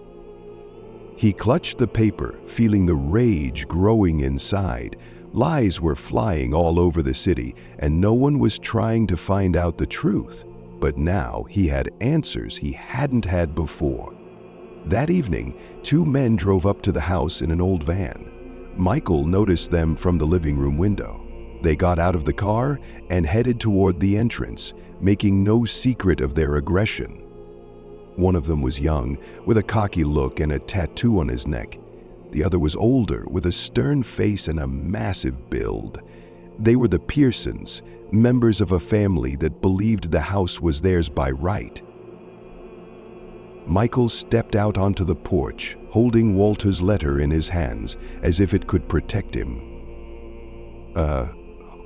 [SPEAKER 1] He clutched the paper, feeling the rage growing inside. Lies were flying all over the city, and no one was trying to find out the truth. But now he had answers he hadn't had before. That evening, two men drove up to the house in an old van. Michael noticed them from the living room window. They got out of the car and headed toward the entrance, making no secret of their aggression. One of them was young, with a cocky look and a tattoo on his neck. The other was older, with a stern face and a massive build. They were the Pearsons, members of a family that believed the house was theirs by right. Michael stepped out onto the porch, holding Walter's letter in his hands, as if it could protect him.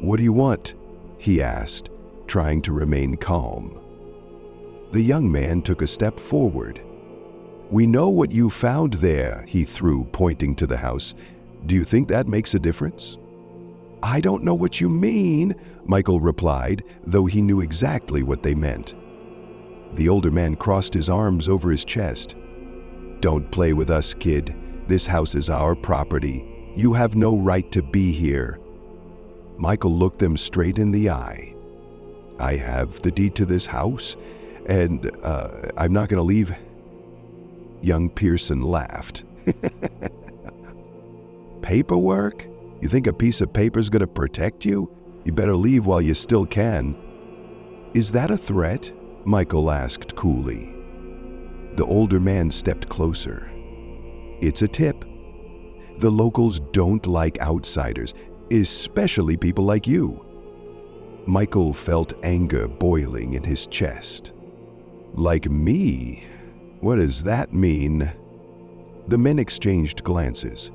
[SPEAKER 1] What do you want?" he asked, trying to remain calm. The young man took a step forward. "We know what you found there," he threw, pointing to the house. "Do you think that makes a difference?" "I don't know what you mean," Michael replied, though he knew exactly what they meant. The older man crossed his arms over his chest. "Don't play with us, kid. This house is our property. You have no right to be here." Michael looked them straight in the eye. "I have the deed to this house, and I'm not going to leave." Young Pearson laughed. "Paperwork? You think a piece of paper's going to protect you? You better leave while you still can." "Is that a threat?" Michael asked coolly. The older man stepped closer. "It's a tip. The locals don't like outsiders, especially people like you." Michael felt anger boiling in his chest. "Like me? What does that mean?" The men exchanged glances.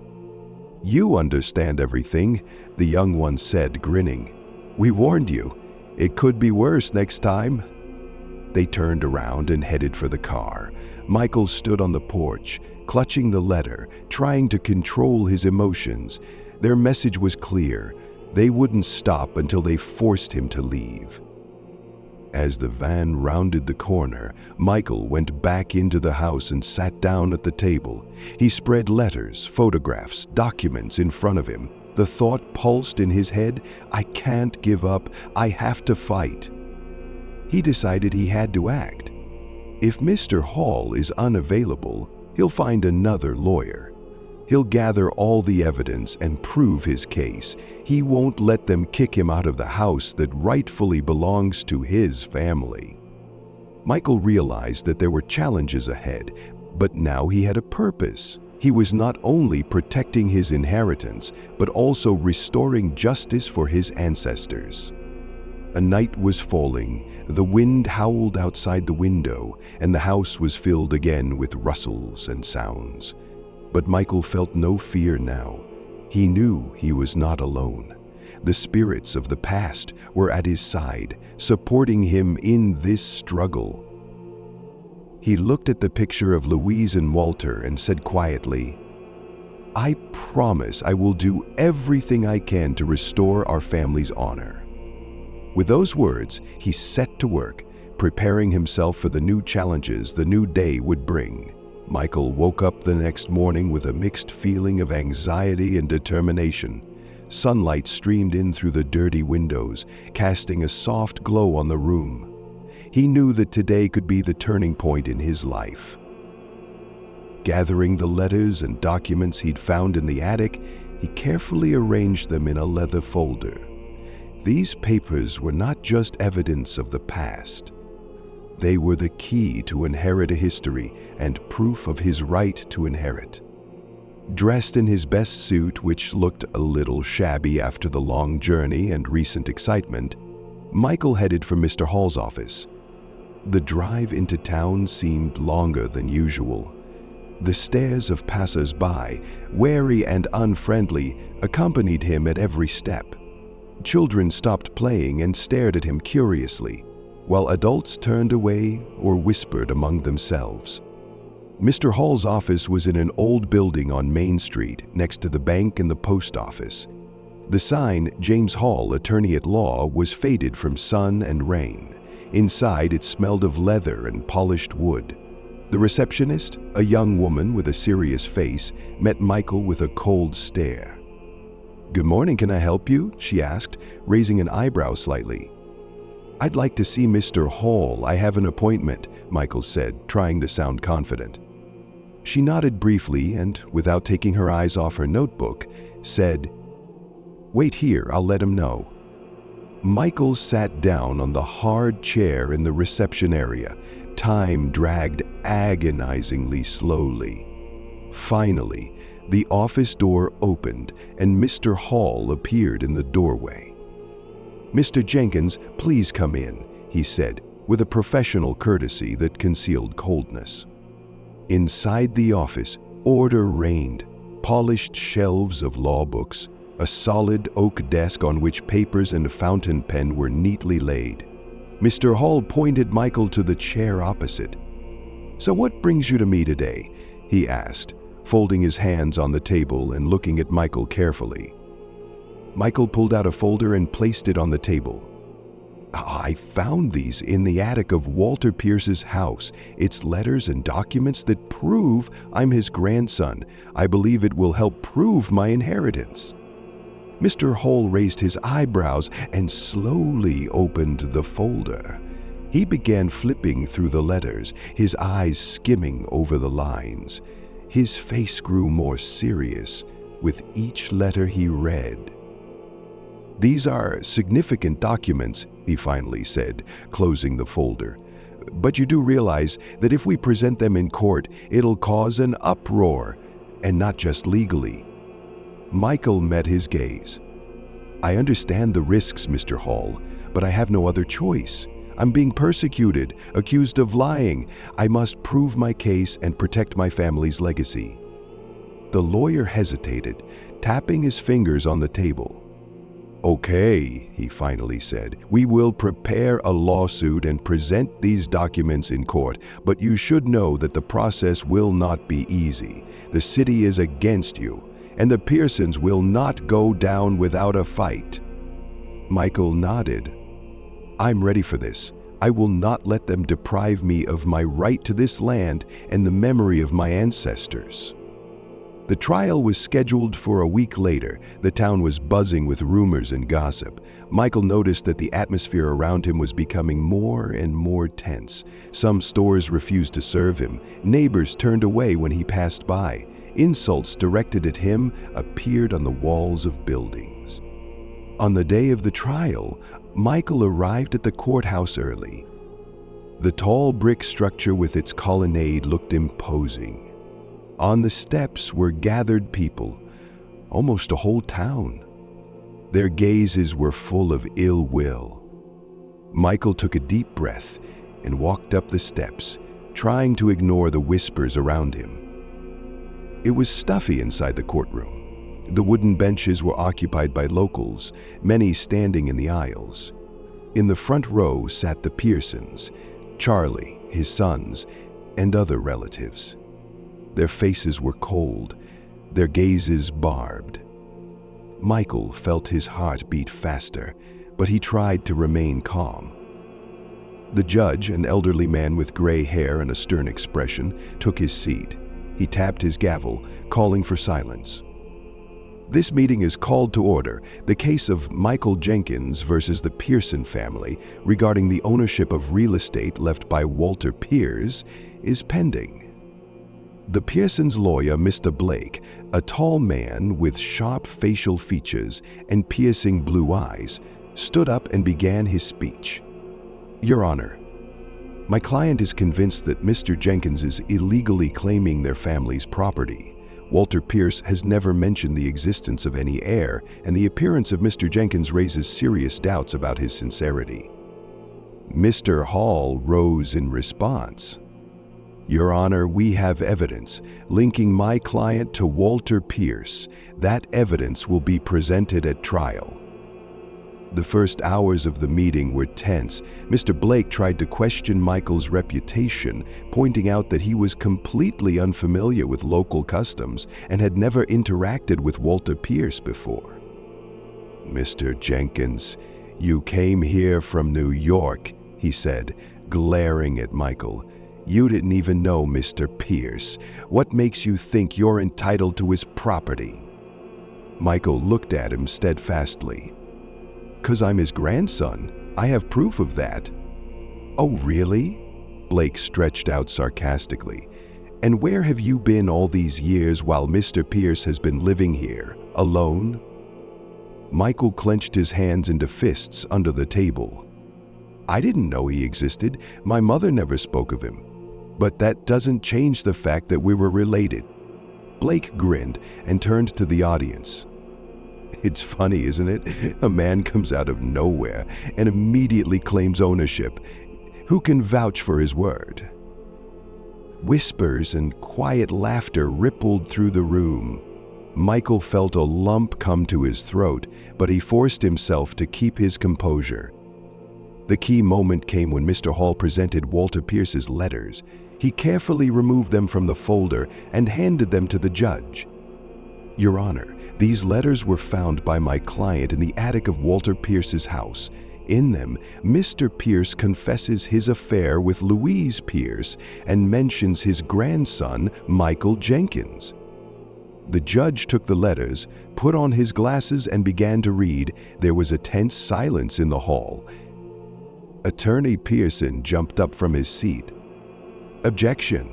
[SPEAKER 1] "You understand everything," the young one said, grinning. "We warned you. It could be worse next time." They turned around and headed for the car. Michael stood on the porch, clutching the letter, trying to control his emotions. Their message was clear. They wouldn't stop until they forced him to leave. As the van rounded the corner, Michael went back into the house and sat down at the table. He spread letters, photographs, documents in front of him. The thought pulsed in his head, "I can't give up. I have to fight." He decided he had to act. If Mr. Hall is unavailable, he'll find another lawyer. He'll gather all the evidence and prove his case. He won't let them kick him out of the house that rightfully belongs to his family. Michael realized that there were challenges ahead, but now he had a purpose. He was not only protecting his inheritance, but also restoring justice for his ancestors. A night was falling. The wind howled outside the window, and the house was filled again with rustles and sounds. But Michael felt no fear now. He knew he was not alone. The spirits of the past were at his side, supporting him in this struggle. He looked at the picture of Louise and Walter and said quietly, "I promise I will do everything I can to restore our family's honor." With those words, he set to work, preparing himself for the new challenges the new day would bring. Michael woke up the next morning with a mixed feeling of anxiety and determination. Sunlight streamed in through the dirty windows, casting a soft glow on the room. He knew that today could be the turning point in his life. Gathering the letters and documents he'd found in the attic, he carefully arranged them in a leather folder. These papers were not just evidence of the past. They were the key to inherit a history and proof of his right to inherit. Dressed in his best suit, which looked a little shabby after the long journey and recent excitement, Michael headed for Mr. Hall's office. The drive into town seemed longer than usual. The stares of passers-by, wary and unfriendly, accompanied him at every step. Children stopped playing and stared at him curiously, while adults turned away or whispered among themselves. Mr. Hall's office was in an old building on Main Street, next to the bank and the post office. The sign, James Hall, Attorney at Law, was faded from sun and rain. Inside, it smelled of leather and polished wood. The receptionist, a young woman with a serious face, met Michael with a cold stare. "Good morning, can I help you?" she asked, raising an eyebrow slightly. "I'd like to see Mr. Hall. I have an appointment," Michael said, trying to sound confident. She nodded briefly and, without taking her eyes off her notebook, said, "Wait here, I'll let him know." Michael sat down on the hard chair in the reception area. Time dragged agonizingly slowly. Finally, the office door opened and Mr. Hall appeared in the doorway. "Mr. Jenkins, please come in," he said, with a professional courtesy that concealed coldness. Inside the office, order reigned. Polished shelves of law books, a solid oak desk on which papers and a fountain pen were neatly laid. Mr. Hall pointed Michael to the chair opposite. "So what brings you to me today?" he asked, folding his hands on the table and looking at Michael carefully. Michael pulled out a folder and placed it on the table. "I found these in the attic of Walter Pierce's house. It's letters and documents that prove I'm his grandson. I believe it will help prove my inheritance." Mr. Hall raised his eyebrows and slowly opened the folder. He began flipping through the letters, his eyes skimming over the lines. His face grew more serious with each letter he read. "These are significant documents," he finally said, closing the folder. "But you do realize that if we present them in court, it'll cause an uproar, and not just legally." Michael met his gaze. "I understand the risks, Mr. Hall, but I have no other choice. I'm being persecuted, accused of lying. I must prove my case and protect my family's legacy." The lawyer hesitated, tapping his fingers on the table. "Okay," he finally said, "we will prepare a lawsuit and present these documents in court, but you should know that the process will not be easy. The city is against you, and the Pearsons will not go down without a fight." Michael nodded. "I'm ready for this. I will not let them deprive me of my right to this land and the memory of my ancestors." The trial was scheduled for a week later. The town was buzzing with rumors and gossip. Michael noticed that the atmosphere around him was becoming more and more tense. Some stores refused to serve him. Neighbors turned away when he passed by. Insults directed at him appeared on the walls of buildings. On the day of the trial, Michael arrived at the courthouse early. The tall brick structure with its colonnade looked imposing. On the steps were gathered people, almost a whole town. Their gazes were full of ill will. Michael took a deep breath and walked up the steps, trying to ignore the whispers around him. It was stuffy inside the courtroom. The wooden benches were occupied by locals, many standing in the aisles. In the front row sat the Pearsons, Charlie, his sons, and other relatives. Their faces were cold, their gazes barbed. Michael felt his heart beat faster, but he tried to remain calm. The judge, an elderly man with gray hair and a stern expression, took his seat. He tapped his gavel, calling for silence. "This meeting is called to order. The case of Michael Jenkins versus the Pearson family regarding the ownership of real estate left by Walter Pierce is pending." The Pearsons' lawyer, Mr. Blake, a tall man with sharp facial features and piercing blue eyes, stood up and began his speech. "Your Honor, my client is convinced that Mr. Jenkins is illegally claiming their family's property. Walter Pierce has never mentioned the existence of any heir, and the appearance of Mr. Jenkins raises serious doubts about his sincerity." Mr. Hall rose in response. "Your Honor, we have evidence linking my client to Walter Pierce. That evidence will be presented at trial." The first hours of the meeting were tense. Mr. Blake tried to question Michael's reputation, pointing out that he was completely unfamiliar with local customs and had never interacted with Walter Pierce before. "Mr. Jenkins, you came here from New York," he said, glaring at Michael. "You didn't even know Mr. Pierce. What makes you think you're entitled to his property?" Michael looked at him steadfastly. "'Cause I'm his grandson. I have proof of that." "Oh, really?" Blake stretched out sarcastically. "And where have you been all these years while Mr. Pierce has been living here, alone?" Michael clenched his hands into fists under the table. "I didn't know he existed. My mother never spoke of him. But that doesn't change the fact that we were related." Blake grinned and turned to the audience. "It's funny, isn't it? A man comes out of nowhere and immediately claims ownership. Who can vouch for his word?" Whispers and quiet laughter rippled through the room. Michael felt a lump come to his throat, but he forced himself to keep his composure. The key moment came when Mr. Hall presented Walter Pierce's letters. He carefully removed them from the folder and handed them to the judge. "Your Honor, these letters were found by my client in the attic of Walter Pierce's house. In them, Mr. Pierce confesses his affair with Louise Pierce and mentions his grandson, Michael Jenkins." The judge took the letters, put on his glasses, and began to read. There was a tense silence in the hall. Attorney Pearson jumped up from his seat. "Objection.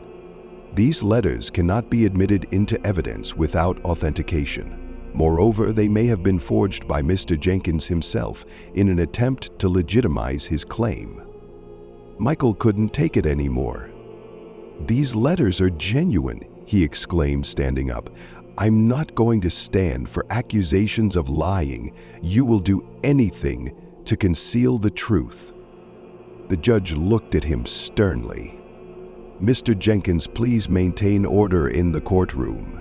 [SPEAKER 1] These letters cannot be admitted into evidence without authentication. Moreover, they may have been forged by Mr. Jenkins himself in an attempt to legitimize his claim." Michael couldn't take it anymore. "These letters are genuine," he exclaimed, standing up. "I'm not going to stand for accusations of lying. You will do anything to conceal the truth." The judge looked at him sternly. "Mr. Jenkins, please maintain order in the courtroom."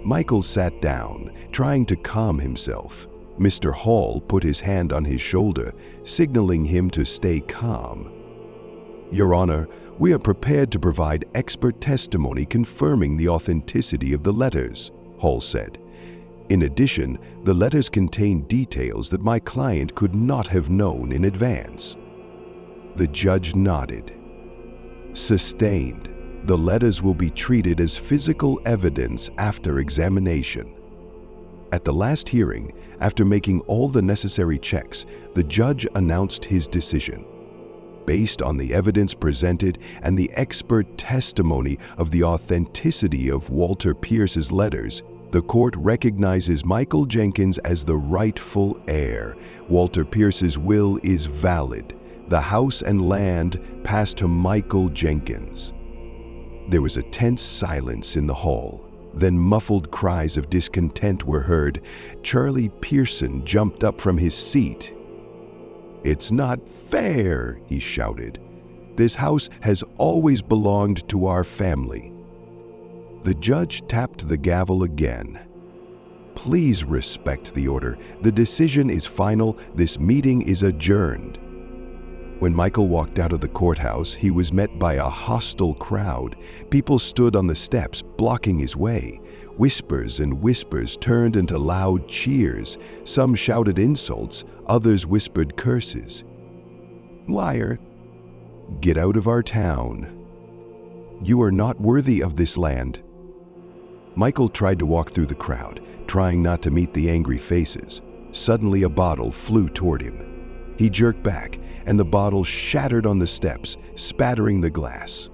[SPEAKER 1] Michael sat down, trying to calm himself. Mr. Hall put his hand on his shoulder, signaling him to stay calm. "Your Honor, we are prepared to provide expert testimony confirming the authenticity of the letters," Hall said. "In addition, the letters contain details that my client could not have known in advance." The judge nodded. "Sustained. The letters will be treated as physical evidence after examination." At the last hearing, after making all the necessary checks, the judge announced his decision. Based on the evidence presented and the expert testimony of the authenticity of Walter Pierce's letters, the court recognizes Michael Jenkins as the rightful heir. Walter Pierce's will is valid. The house and land passed to Michael Jenkins. There was a tense silence in the hall. Then muffled cries of discontent were heard. Charlie Pearson jumped up from his seat. "It's not fair," he shouted. "This house has always belonged to our family." The judge tapped the gavel again. "Please respect the order. The decision is final. This meeting is adjourned." When Michael walked out of the courthouse, he was met by a hostile crowd. People stood on the steps, blocking his way. Whispers and whispers turned into loud cheers. Some shouted insults, others whispered curses. "Liar! Get out of our town. You are not worthy of this land." Michael tried to walk through the crowd, trying not to meet the angry faces. Suddenly, a bottle flew toward him. He jerked back, and the bottle shattered on the steps, spattering the glass.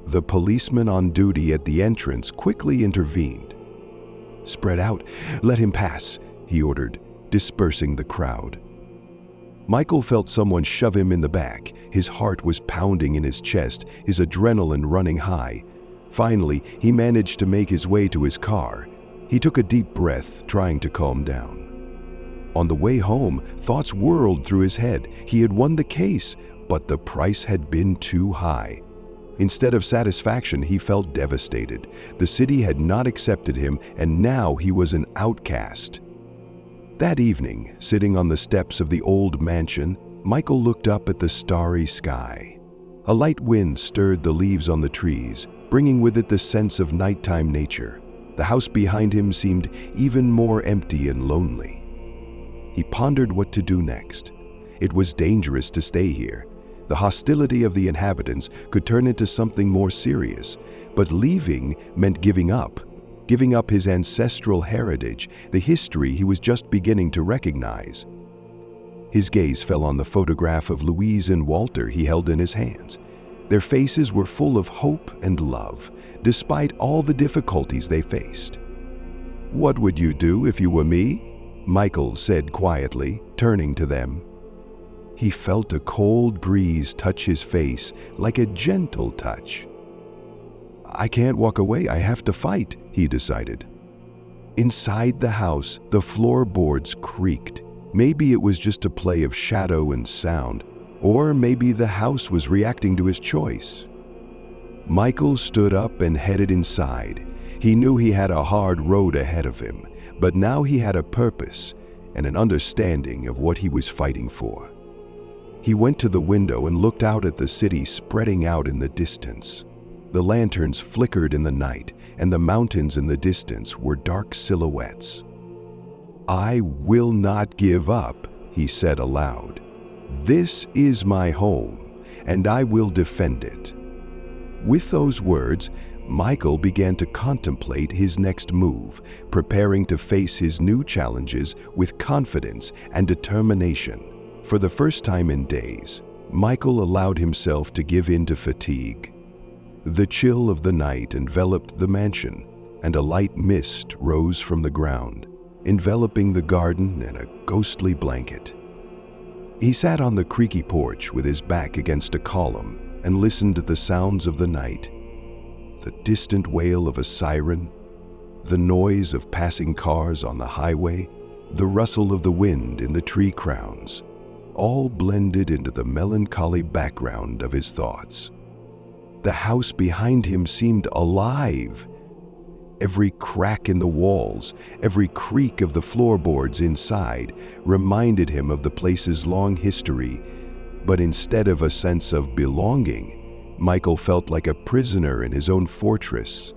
[SPEAKER 1] The policeman on duty at the entrance quickly intervened. "Spread out, let him pass," he ordered, dispersing the crowd. Michael felt someone shove him in the back. His heart was pounding in his chest, his adrenaline running high. Finally, he managed to make his way to his car. He took a deep breath, trying to calm down. On the way home, thoughts whirled through his head. He had won the case, but the price had been too high. Instead of satisfaction, he felt devastated. The city had not accepted him, and now he was an outcast. That evening, sitting on the steps of the old mansion, Michael looked up at the starry sky. A light wind stirred the leaves on the trees, bringing with it the sense of nighttime nature. The house behind him seemed even more empty and lonely. He pondered what to do next. It was dangerous to stay here. The hostility of the inhabitants could turn into something more serious, but leaving meant giving up his ancestral heritage, the history he was just beginning to recognize. His gaze fell on the photograph of Louise and Walter he held in his hands. Their faces were full of hope and love, despite all the difficulties they faced. "What would you do if you were me?" Michael said quietly, turning to them. He felt a cold breeze touch his face, like a gentle touch. "I can't walk away, I have to fight," he decided. Inside the house, the floorboards creaked. Maybe it was just a play of shadow and sound, or maybe the house was reacting to his choice. Michael stood up and headed inside. He knew he had a hard road ahead of him, but now he had a purpose and an understanding of what he was fighting for. He went to the window and looked out at the city spreading out in the distance. The lanterns flickered in the night, and the mountains in the distance were dark silhouettes. "I will not give up," he said aloud. "This is my home, and I will defend it." With those words, Michael began to contemplate his next move, preparing to face his new challenges with confidence and determination. For the first time in days, Michael allowed himself to give in to fatigue. The chill of the night enveloped the mansion, and a light mist rose from the ground, enveloping the garden in a ghostly blanket. He sat on the creaky porch with his back against a column and listened to the sounds of the night. The distant wail of a siren, the noise of passing cars on the highway, the rustle of the wind in the tree crowns, all blended into the melancholy background of his thoughts. The house behind him seemed alive. Every crack in the walls, every creak of the floorboards inside reminded him of the place's long history, but instead of a sense of belonging, Michael felt like a prisoner in his own fortress.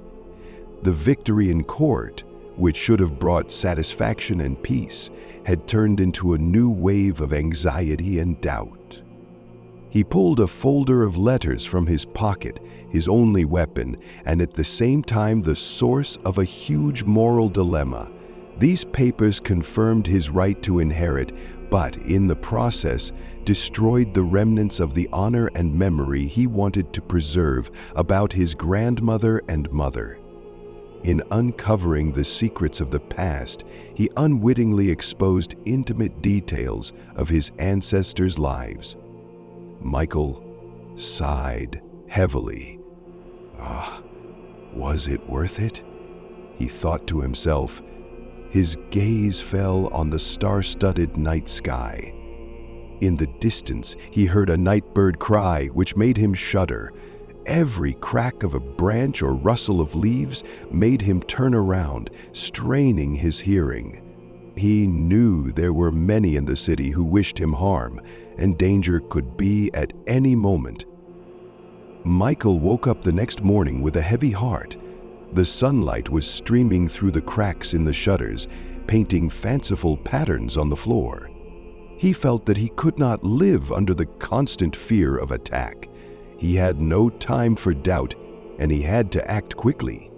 [SPEAKER 1] The victory in court, which should have brought satisfaction and peace, had turned into a new wave of anxiety and doubt. He pulled a folder of letters from his pocket, his only weapon, and at the same time the source of a huge moral dilemma. These papers confirmed his right to inherit, but in the process destroyed the remnants of the honor and memory he wanted to preserve about his grandmother and mother. In uncovering the secrets of the past, he unwittingly exposed intimate details of his ancestors' lives. Michael sighed heavily. Was it worth it? He thought to himself. His gaze fell on the star-studded night sky. In the distance, he heard a night bird cry, which made him shudder. Every crack of a branch or rustle of leaves made him turn around, straining his hearing. He knew there were many in the city who wished him harm, and danger could be at any moment. Michael woke up the next morning with a heavy heart. The sunlight was streaming through the cracks in the shutters, painting fanciful patterns on the floor. He felt that he could not live under the constant fear of attack. He had no time for doubt, and he had to act quickly.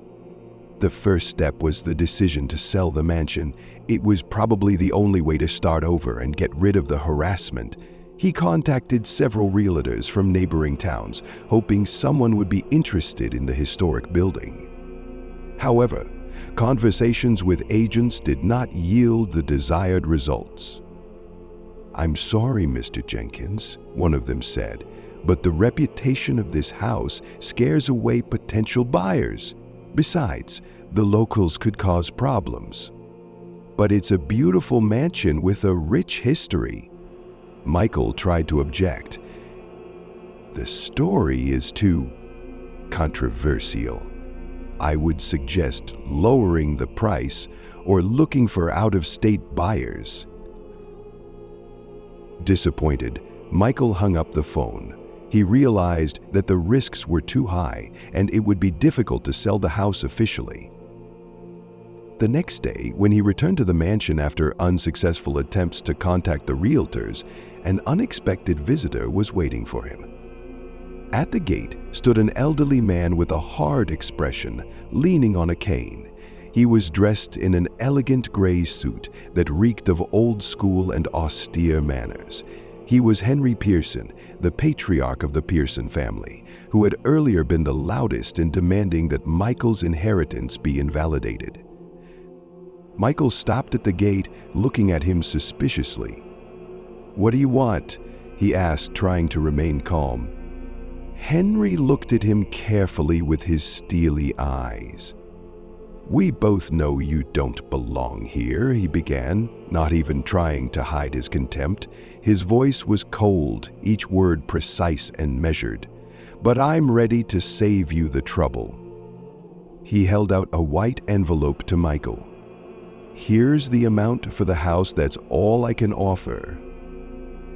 [SPEAKER 1] The first step was the decision to sell the mansion. It was probably the only way to start over and get rid of the harassment. He contacted several realtors from neighboring towns, hoping someone would be interested in the historic building. However, conversations with agents did not yield the desired results. "I'm sorry, Mr. Jenkins," one of them said, "but the reputation of this house scares away potential buyers. Besides, the locals could cause problems." but it's a beautiful mansion with a rich history. Michael tried to object. The story is too controversial. I would suggest lowering the price or looking for out-of-state buyers. Disappointed, Michael hung up the phone. He realized that the risks were too high and it would be difficult to sell the house officially. The next day, when he returned to the mansion after unsuccessful attempts to contact the realtors, an unexpected visitor was waiting for him. At the gate stood an elderly man with a hard expression, leaning on a cane. He was dressed in an elegant gray suit that reeked of old-school and austere manners. He was Henry Pearson, the patriarch of the Pearson family, who had earlier been the loudest in demanding that Michael's inheritance be invalidated. Michael stopped at the gate, looking at him suspiciously. "What do you want?" he asked, trying to remain calm. Henry looked at him carefully with his steely eyes. "We both know you don't belong here," he began, not even trying to hide his contempt. His voice was cold, each word precise and measured. "But I'm ready to save you the trouble." He held out a white envelope to Michael. "Here's the amount for the house, that's all I can offer."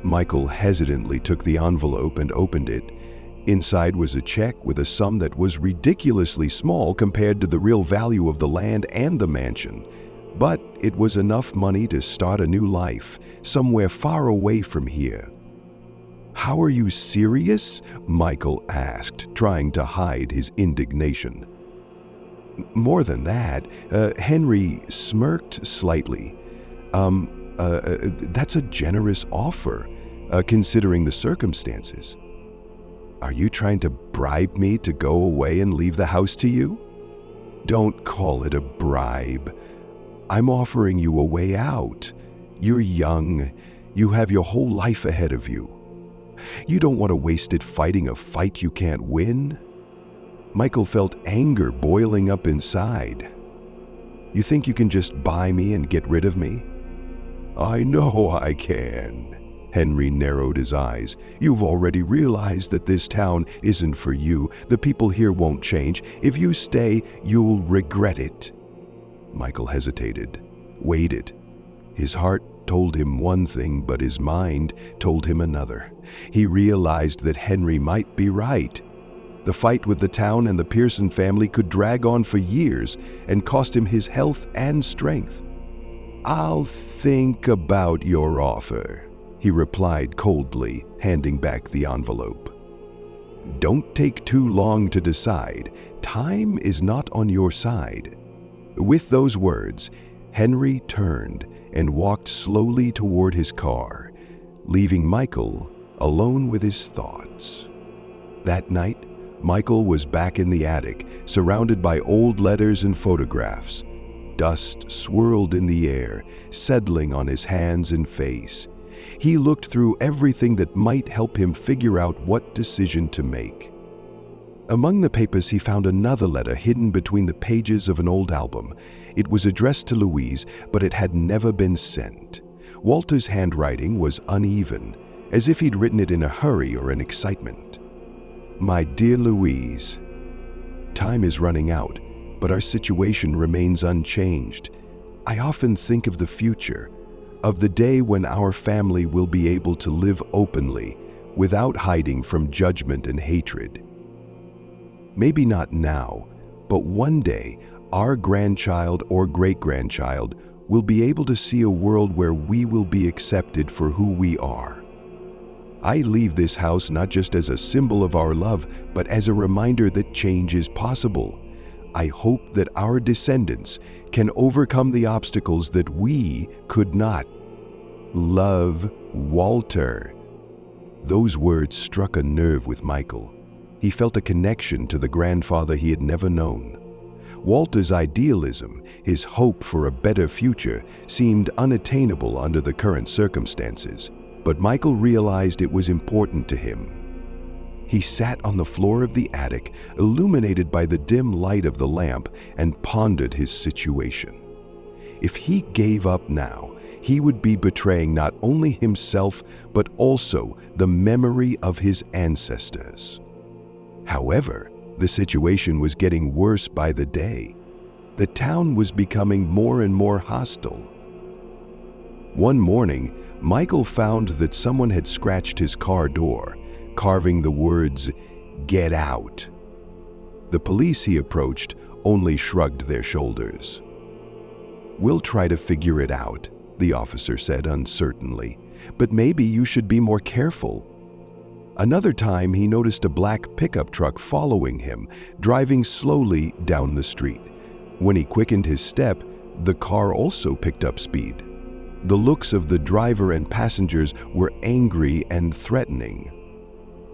[SPEAKER 1] Michael hesitantly took the envelope and opened it. Inside was a check with a sum that was ridiculously small compared to the real value of the land and the mansion. But it was enough money to start a new life, somewhere far away from here. "How are you serious?" Michael asked, trying to hide his indignation. "More than that," Henry smirked slightly. That's a generous offer, considering the circumstances." "Are you trying to bribe me to go away and leave the house to you?" "Don't call it a bribe. I'm offering you a way out. You're young. You have your whole life ahead of you. You don't want to waste it fighting a fight you can't win." Michael felt anger boiling up inside. "You think you can just buy me and get rid of me?" "I know I can." Henry narrowed his eyes. "You've already realized that this town isn't for you. The people here won't change. If you stay, you'll regret it." Michael hesitated, waited. His heart told him one thing, but his mind told him another. He realized that Henry might be right. The fight with the town and the Pearson family could drag on for years and cost him his health and strength. "I'll think about your offer," he replied coldly, handing back the envelope. "Don't take too long to decide. Time is not on your side." With those words, Henry turned and walked slowly toward his car, leaving Michael alone with his thoughts. That night, Michael was back in the attic, surrounded by old letters and photographs. Dust swirled in the air, settling on his hands and face. He looked through everything that might help him figure out what decision to make. Among the papers, he found another letter hidden between the pages of an old album. It was addressed to Louise, but it had never been sent. Walter's handwriting was uneven, as if he'd written it in a hurry or in excitement. "My dear Louise, time is running out, but our situation remains unchanged. I often think of the future, of the day when our family will be able to live openly, without hiding from judgment and hatred. Maybe not now, but one day our grandchild or great-grandchild will be able to see a world where we will be accepted for who we are. I leave this house not just as a symbol of our love, but as a reminder that change is possible. I hope that our descendants can overcome the obstacles that we could not. Love, Walter." Those words struck a nerve with Michael. He felt a connection to the grandfather he had never known. Walter's idealism, his hope for a better future, seemed unattainable under the current circumstances, but Michael realized it was important to him. He sat on the floor of the attic, illuminated by the dim light of the lamp, and pondered his situation. If he gave up now, he would be betraying not only himself, but also the memory of his ancestors. However, the situation was getting worse by the day. The town was becoming more and more hostile. One morning, Michael found that someone had scratched his car door, carving the words, "Get out." The police he approached only shrugged their shoulders. "We'll try to figure it out," the officer said uncertainly, "but maybe you should be more careful." Another time, he noticed a black pickup truck following him, driving slowly down the street. When he quickened his step, the car also picked up speed. The looks of the driver and passengers were angry and threatening.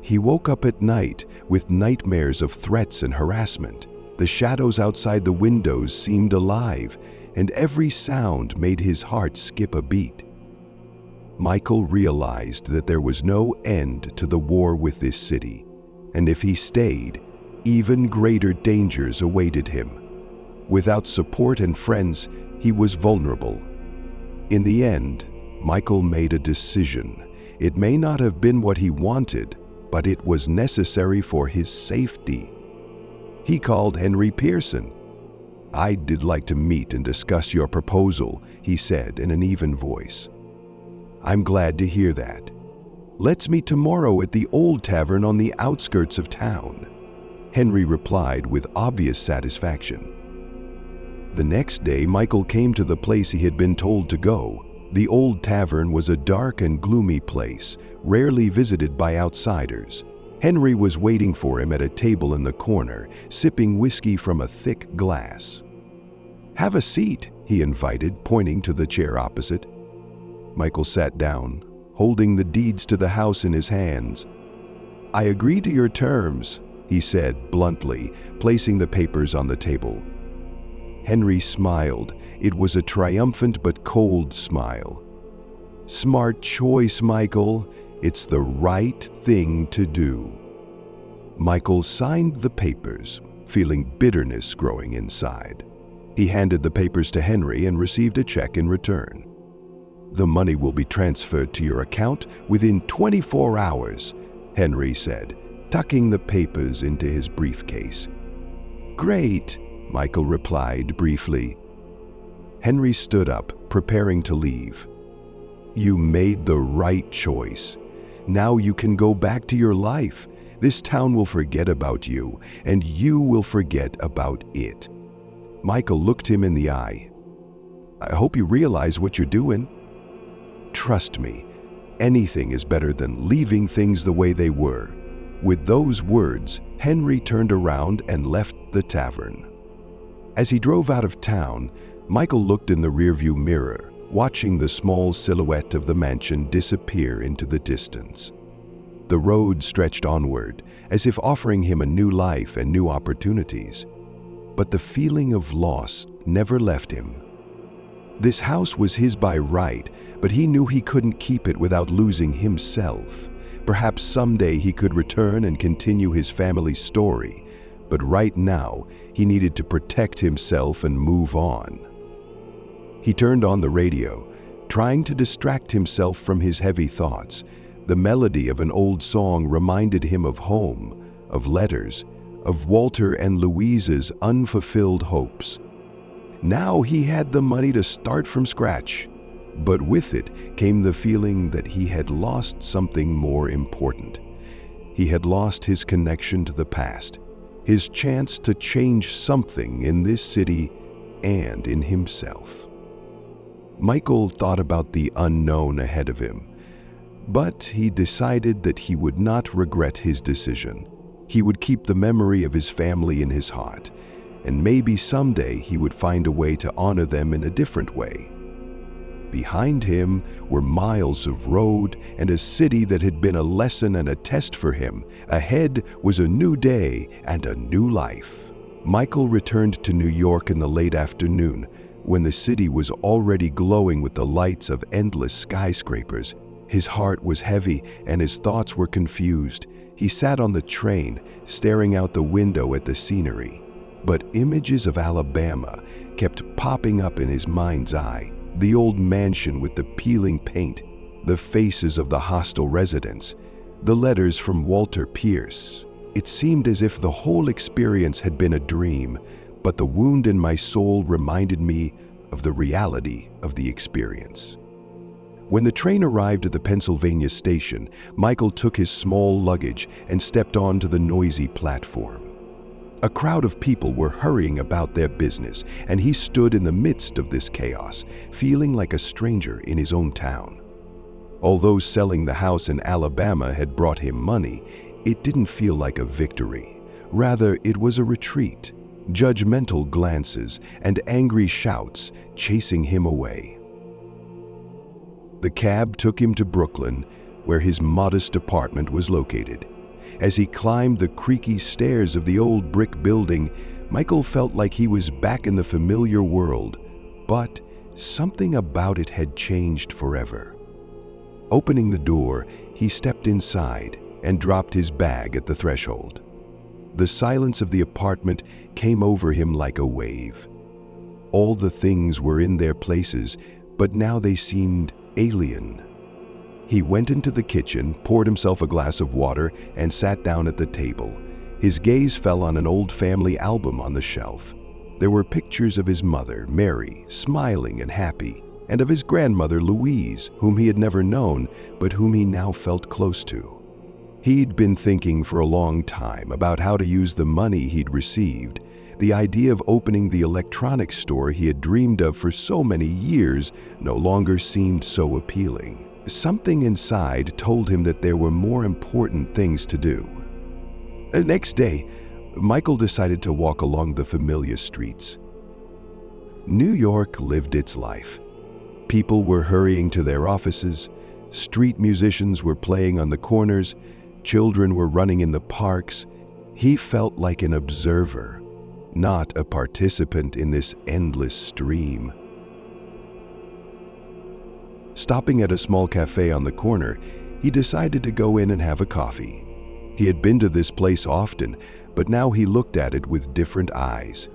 [SPEAKER 1] He woke up at night with nightmares of threats and harassment. The shadows outside the windows seemed alive, and every sound made his heart skip a beat. Michael realized that there was no end to the war with this city, and if he stayed, even greater dangers awaited him. Without support and friends, he was vulnerable. In the end, Michael made a decision. It may not have been what he wanted, but it was necessary for his safety. He called Henry Pearson. "I'd like to meet and discuss your proposal," he said in an even voice. "I'm glad to hear that. Let's meet tomorrow at the old tavern on the outskirts of town," Henry replied with obvious satisfaction. The next day, Michael came to the place he had been told to go. The old tavern was a dark and gloomy place, rarely visited by outsiders. Henry was waiting for him at a table in the corner, sipping whiskey from a thick glass. "Have a seat," he invited, pointing to the chair opposite. Michael sat down, holding the deeds to the house in his hands. "I agree to your terms," he said bluntly, placing the papers on the table. Henry smiled. It was a triumphant but cold smile. "Smart choice, Michael. It's the right thing to do." Michael signed the papers, feeling bitterness growing inside. He handed the papers to Henry and received a check in return. "The money will be transferred to your account within 24 hours, Henry said, tucking the papers into his briefcase. "Great," Michael replied briefly. Henry stood up, preparing to leave. "You made the right choice. Now you can go back to your life. This town will forget about you, and you will forget about it." Michael looked him in the eye. "I hope you realize what you're doing. Trust me, anything is better than leaving things the way they were." With those words, Henry turned around and left the tavern. As he drove out of town, Michael looked in the rearview mirror, watching the small silhouette of the mansion disappear into the distance. The road stretched onward, as if offering him a new life and new opportunities. But the feeling of loss never left him. This house was his by right, but he knew he couldn't keep it without losing himself. Perhaps someday he could return and continue his family's story, but right now he needed to protect himself and move on. He turned on the radio, trying to distract himself from his heavy thoughts. The melody of an old song reminded him of home, of letters, of Walter and Louise's unfulfilled hopes. Now he had the money to start from scratch, but with it came the feeling that he had lost something more important. He had lost his connection to the past, his chance to change something in this city and in himself. Michael thought about the unknown ahead of him, but he decided that he would not regret his decision. He would keep the memory of his family in his heart, and maybe someday he would find a way to honor them in a different way. Behind him were miles of road and a city that had been a lesson and a test for him. Ahead was a new day and a new life. Michael returned to New York in the late afternoon, when the city was already glowing with the lights of endless skyscrapers. His heart was heavy and his thoughts were confused. He sat on the train, staring out the window at the scenery. But images of Alabama kept popping up in his mind's eye. The old mansion with the peeling paint, the faces of the hostile residents, the letters from Walter Pierce. It seemed as if the whole experience had been a dream, but the wound in my soul reminded me of the reality of the experience. When the train arrived at the Pennsylvania station, Michael took his small luggage and stepped onto the noisy platform. A crowd of people were hurrying about their business, and he stood in the midst of this chaos, feeling like a stranger in his own town. Although selling the house in Alabama had brought him money, it didn't feel like a victory. Rather, it was a retreat, judgmental glances and angry shouts chasing him away. The cab took him to Brooklyn, where his modest apartment was located. As he climbed the creaky stairs of the old brick building, Michael felt like he was back in the familiar world, but something about it had changed forever. Opening the door, he stepped inside and dropped his bag at the threshold. The silence of the apartment came over him like a wave. All the things were in their places, but now they seemed alien. He went into the kitchen, poured himself a glass of water, and sat down at the table. His gaze fell on an old family album on the shelf. There were pictures of his mother, Mary, smiling and happy, and of his grandmother, Louise, whom he had never known, but whom he now felt close to. He'd been thinking for a long time about how to use the money he'd received. The idea of opening the electronics store he had dreamed of for so many years no longer seemed so appealing. Something inside told him that there were more important things to do. The next day, Michael decided to walk along the familiar streets. New York lived its life. People were hurrying to their offices, street musicians were playing on the corners, children were running in the parks. He felt like an observer, not a participant in this endless stream. Stopping at a small cafe on the corner, he decided to go in and have a coffee. He had been to this place often, but now he looked at it with different eyes.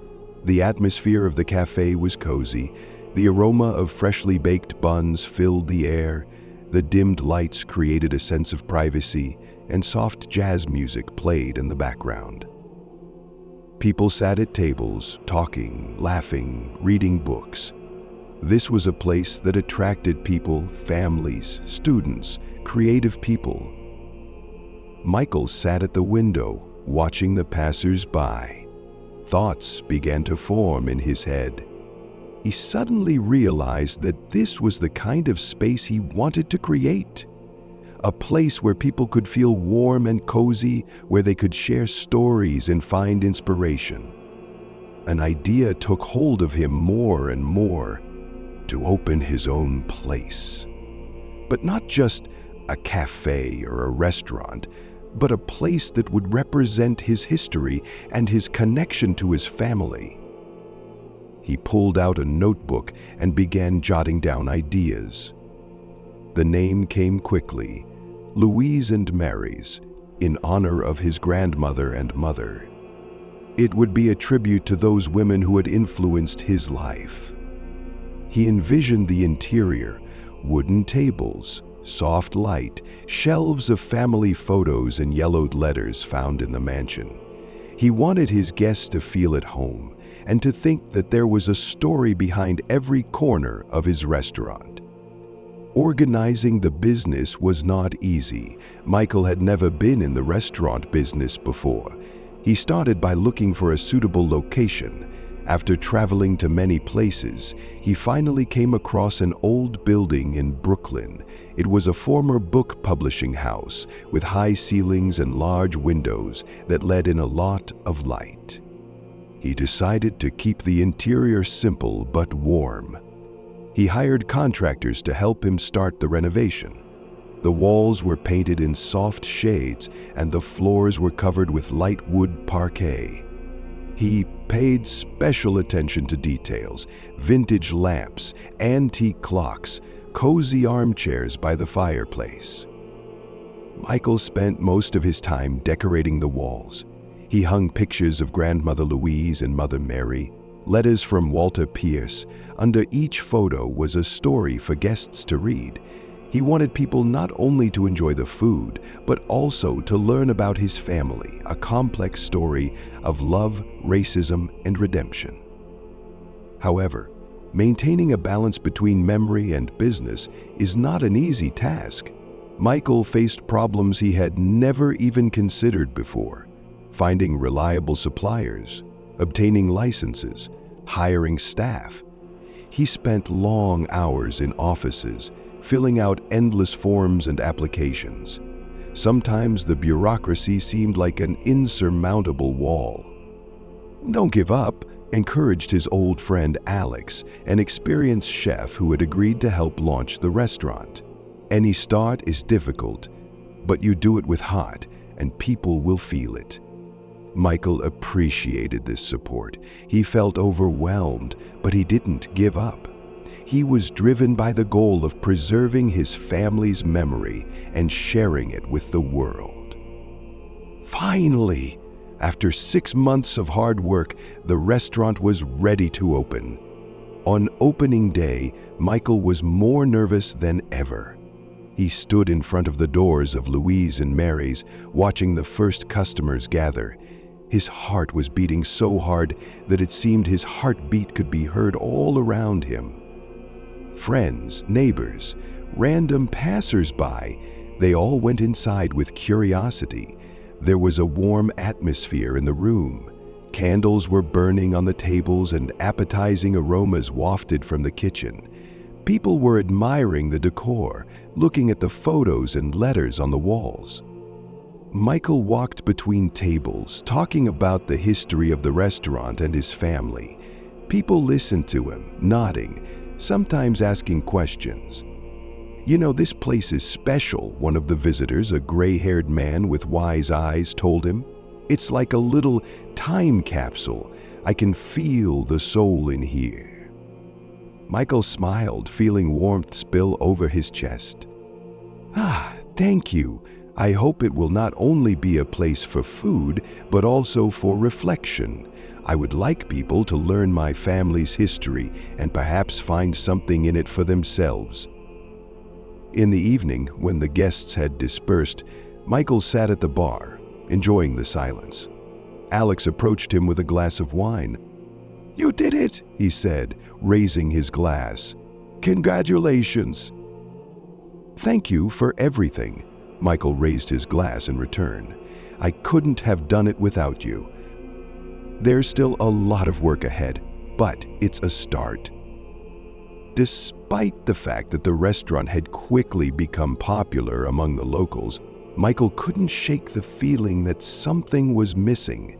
[SPEAKER 1] The atmosphere of the cafe was cozy. The aroma of freshly baked buns filled the air. The dimmed lights created a sense of privacy, and soft jazz music played in the background. People sat at tables, talking, laughing, reading books. This was a place that attracted people, families, students, creative people. Michael sat at the window, watching the passers-by. Thoughts began to form in his head. He suddenly realized that this was the kind of space he wanted to create. A place where people could feel warm and cozy, where they could share stories and find inspiration. An idea took hold of him more and more, to open his own place. But not just a cafe or a restaurant, but a place that would represent his history and his connection to his family. He pulled out a notebook and began jotting down ideas. The name came quickly, Louise and Mary's, in honor of his grandmother and mother. It would be a tribute to those women who had influenced his life. He envisioned the interior, wooden tables, soft light, shelves of family photos and yellowed letters found in the mansion. He wanted his guests to feel at home and to think that there was a story behind every corner of his restaurant. Organizing the business was not easy. Michael had never been in the restaurant business before. He started by looking for a suitable location. After traveling to many places, he finally came across an old building in Brooklyn. It was a former book publishing house with high ceilings and large windows that let in a lot of light. He decided to keep the interior simple but warm. He hired contractors to help him start the renovation. The walls were painted in soft shades and the floors were covered with light wood parquet. He paid special attention to details: vintage lamps, antique clocks, cozy armchairs by the fireplace. Michael spent most of his time decorating the walls. He hung pictures of Grandmother Louise and Mother Mary, letters from Walter Pierce. Under each photo was a story for guests to read. He wanted people not only to enjoy the food, but also to learn about his family, a complex story of love, racism, and redemption. However, maintaining a balance between memory and business is not an easy task. Michael faced problems he had never even considered before: finding reliable suppliers, obtaining licenses, hiring staff. He spent long hours in offices, filling out endless forms and applications. Sometimes the bureaucracy seemed like an insurmountable wall. "Don't give up," encouraged his old friend Alex, an experienced chef who had agreed to help launch the restaurant. "Any start is difficult, but you do it with heart, and people will feel it." Michael appreciated this support. He felt overwhelmed, but he didn't give up. He was driven by the goal of preserving his family's memory and sharing it with the world. Finally, after 6 months of hard work, the restaurant was ready to open. On opening day, Michael was more nervous than ever. He stood in front of the doors of Louise and Mary's, watching the first customers gather. His heart was beating so hard that it seemed his heartbeat could be heard all around him. Friends, neighbors, random passers-by, they all went inside with curiosity. There was a warm atmosphere in the room. Candles were burning on the tables and appetizing aromas wafted from the kitchen. People were admiring the decor, looking at the photos and letters on the walls. Michael walked between tables, talking about the history of the restaurant and his family. People listened to him, nodding, sometimes asking questions. "You know, this place is special," one of the visitors, a gray-haired man with wise eyes, told him. "It's like a little time capsule. I can feel the soul in here." Michael smiled, feeling warmth spill over his chest. "Ah, thank you. I hope it will not only be a place for food, but also for reflection. I would like people to learn my family's history and perhaps find something in it for themselves." In the evening, when the guests had dispersed, Michael sat at the bar, enjoying the silence. Alex approached him with a glass of wine. "You did it," he said, raising his glass. "Congratulations." "Thank you for everything." Michael raised his glass in return. "I couldn't have done it without you. There's still a lot of work ahead, but it's a start." Despite the fact that the restaurant had quickly become popular among the locals, Michael couldn't shake the feeling that something was missing.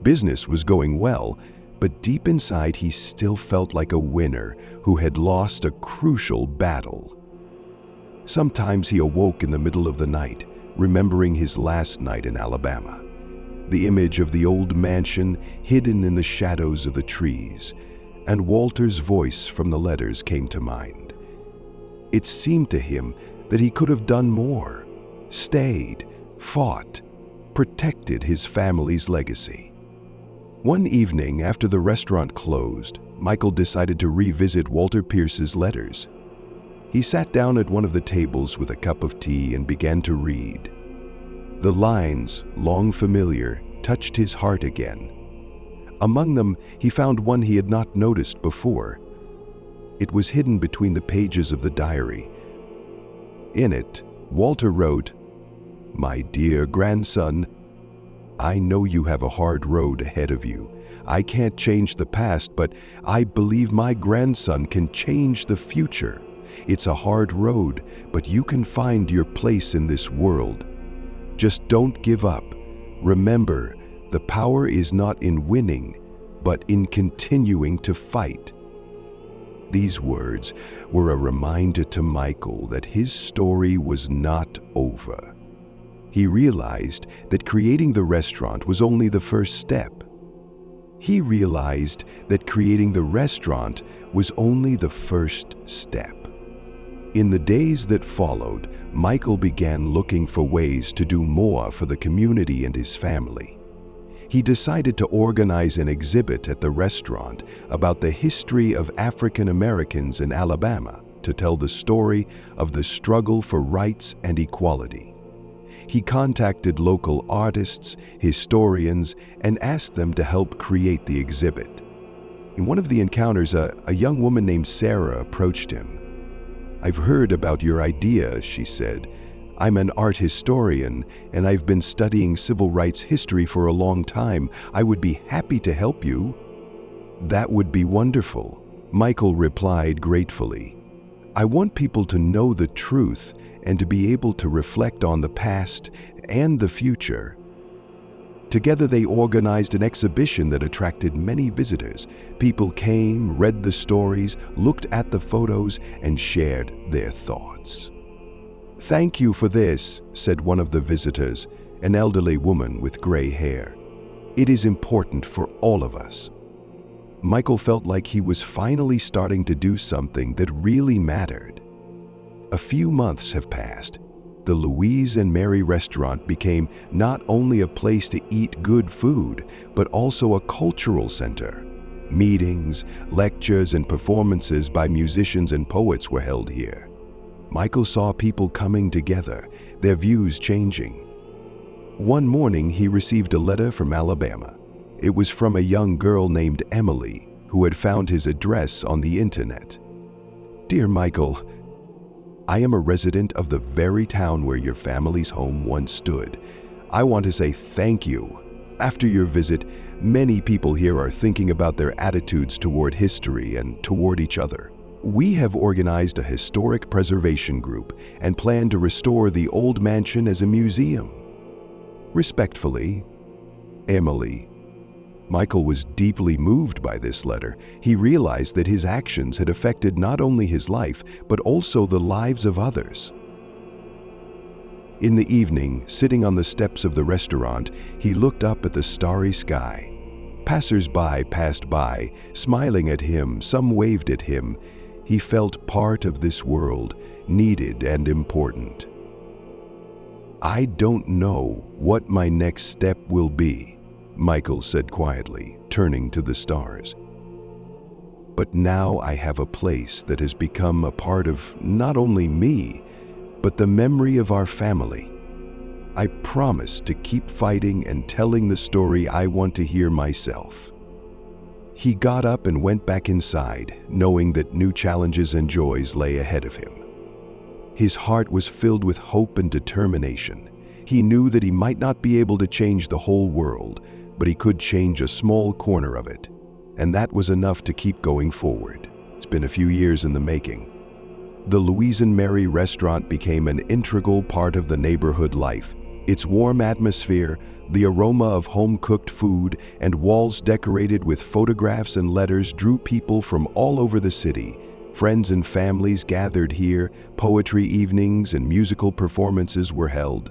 [SPEAKER 1] Business was going well, but deep inside he still felt like a winner who had lost a crucial battle. Sometimes he awoke in the middle of the night, remembering his last night in Alabama. The image of the old mansion hidden in the shadows of the trees, and Walter's voice from the letters came to mind. It seemed to him that he could have done more, stayed, fought, protected his family's legacy. One evening after the restaurant closed, Michael decided to revisit Walter Pierce's letters. He sat down at one of the tables with a cup of tea and began to read. The lines, long familiar, touched his heart again. Among them, he found one he had not noticed before. It was hidden between the pages of the diary. In it, Walter wrote, "My dear grandson, I know you have a hard road ahead of you. I can't change the past, but I believe my grandson can change the future. It's a hard road, but you can find your place in this world. Just don't give up. Remember, the power is not in winning, but in continuing to fight." These words were a reminder to Michael that his story was not over. He realized that creating the restaurant was only the first step. He realized that creating the restaurant was only the first step. In the days that followed, Michael began looking for ways to do more for the community and his family. he decided to organize an exhibit at the restaurant about the history of African Americans in Alabama to tell the story of the struggle for rights and equality. He contacted local artists, historians, and asked them to help create the exhibit. In one of the encounters, a young woman named Sarah approached him. "I've heard about your idea," she said. "I'm an art historian, and I've been studying civil rights history for a long time. I would be happy to help you." "That would be wonderful," Michael replied gratefully. "I want people to know the truth and to be able to reflect on the past and the future." Together they organized an exhibition that attracted many visitors. People came, read the stories, looked at the photos, and shared their thoughts. "Thank you for this," said one of the visitors, an elderly woman with gray hair. "It is important for all of us." Michael felt like he was finally starting to do something that really mattered. A few months have passed. The Louise and Mary restaurant became not only a place to eat good food, but also a cultural center. Meetings, lectures, and performances by musicians and poets were held here. Michael saw people coming together, their views changing. One morning, he received a letter from Alabama. It was from a young girl named Emily, who had found his address on the internet. "Dear Michael, I am a resident of the very town where your family's home once stood. I want to say thank you. After your visit, many people here are thinking about their attitudes toward history and toward each other. We have organized a historic preservation group and plan to restore the old mansion as a museum. Respectfully, Emily." Michael was deeply moved by this letter. He realized that his actions had affected not only his life, but also the lives of others. In the evening, sitting on the steps of the restaurant, he looked up at the starry sky. Passers-by passed by, smiling at him, some waved at him. He felt part of this world, needed and important. "I don't know what my next step will be," Michael said quietly, turning to the stars. "But now I have a place that has become a part of not only me, but the memory of our family. I promise to keep fighting and telling the story I want to hear myself." He got up and went back inside, knowing that new challenges and joys lay ahead of him. His heart was filled with hope and determination. He knew that he might not be able to change the whole world, but he could change a small corner of it, and that was enough to keep going forward. It's been a few years in the making. The Louise and Mary restaurant became an integral part of the neighborhood life. Its warm atmosphere, the aroma of home-cooked food, and walls decorated with photographs and letters drew people from all over the city. Friends and families gathered here, poetry evenings and musical performances were held.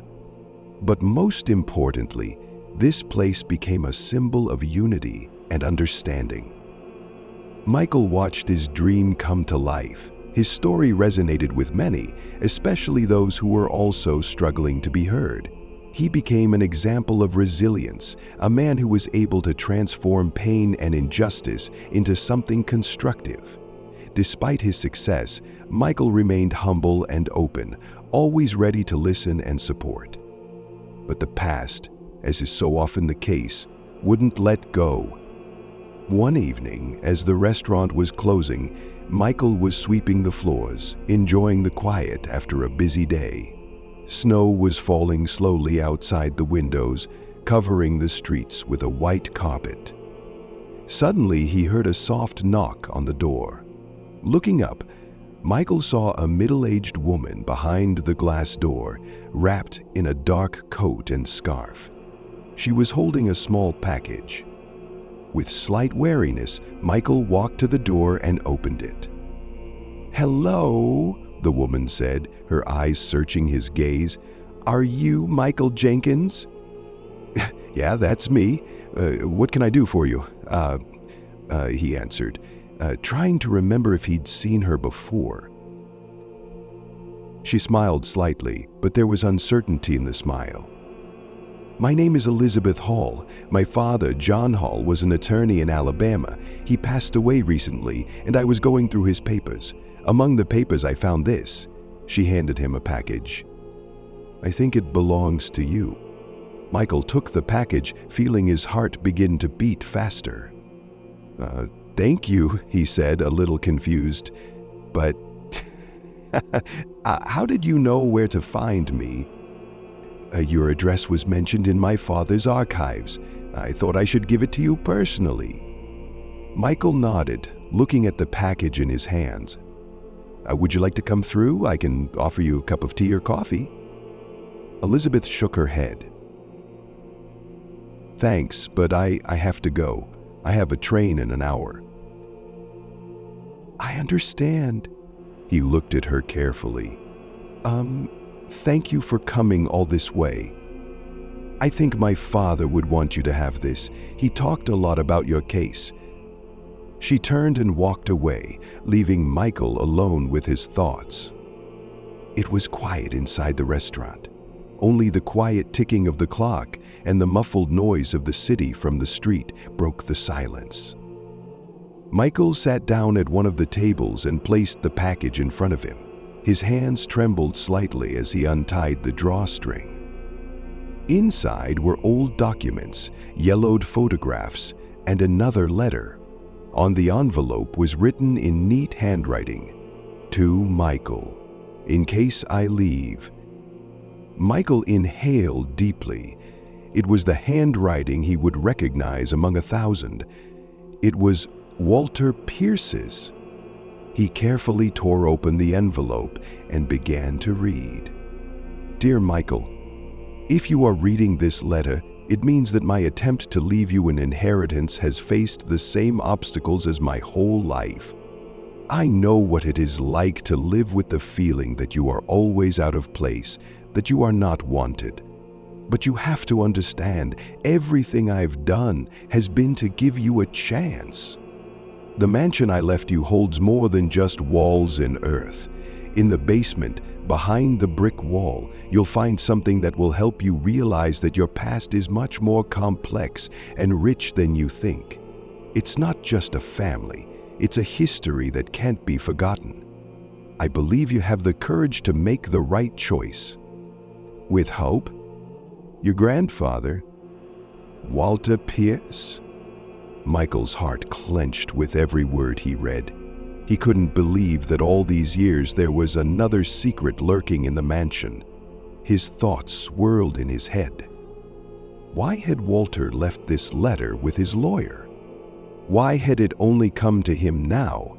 [SPEAKER 1] But most importantly, this place became a symbol of unity and understanding. Michael watched his dream come to life. His story resonated with many, especially those who were also struggling to be heard. He became an example of resilience, a man who was able to transform pain and injustice into something constructive. Despite his success, Michael remained humble and open, always ready to listen and support. But the past, as is so often the case, wouldn't let go. One evening, as the restaurant was closing, Michael was sweeping the floors, enjoying the quiet after a busy day. Snow was falling slowly outside the windows, covering the streets with a white carpet. Suddenly, he heard a soft knock on the door. Looking up, Michael saw a middle-aged woman behind the glass door, wrapped in a dark coat and scarf. She was holding a small package. With slight wariness, Michael walked to the door and opened it. "Hello," the woman said, her eyes searching his gaze. "Are you Michael Jenkins?" "Yeah, that's me. What can I do for you?" He answered, trying to remember if he'd seen her before. She smiled slightly, but there was uncertainty in the smile. My name is Elizabeth Hall. My father, John Hall, was an attorney in Alabama. He passed away recently, and I was going through his papers. Among the papers, I found this." She handed him a package. "I think it belongs to you." Michael took the package, feeling his heart begin to beat faster. Thank you," he said, a little confused. "But how did you know where to find me?" Your address was mentioned in my father's archives. I thought I should give it to you personally." Michael nodded, looking at the package in his hands. Would you like to come through? I can offer you a cup of tea or coffee." Elizabeth shook her head. "Thanks, but I have to go. I have a train in an hour." "I understand." He looked at her carefully. Thank you for coming all this way. I think my father would want you to have this. He talked a lot about your case." She turned and walked away, leaving Michael alone with his thoughts. It was quiet inside the restaurant. Only the quiet ticking of the clock and the muffled noise of the city from the street broke the silence. Michael sat down at one of the tables and placed the package in front of him. His hands trembled slightly as he untied the drawstring. Inside were old documents, yellowed photographs, and another letter. On the envelope was written in neat handwriting, "To Michael, in case I leave." Michael inhaled deeply. It was the handwriting he would recognize among 1,000. It was Walter Pierce's. He carefully tore open the envelope and began to read. "Dear Michael, if you are reading this letter, it means that my attempt to leave you an inheritance has faced the same obstacles as my whole life. I know what it is like to live with the feeling that you are always out of place, that you are not wanted. But you have to understand, everything I've done has been to give you a chance. The mansion I left you holds more than just walls and earth. In the basement, behind the brick wall, you'll find something that will help you realize that your past is much more complex and rich than you think. It's not just a family, it's a history that can't be forgotten. I believe you have the courage to make the right choice. With hope, your grandfather, Walter Pierce." Michael's heart clenched with every word he read. He couldn't believe that all these years there was another secret lurking in the mansion. His thoughts swirled in his head. Why had Walter left this letter with his lawyer? Why had it only come to him now?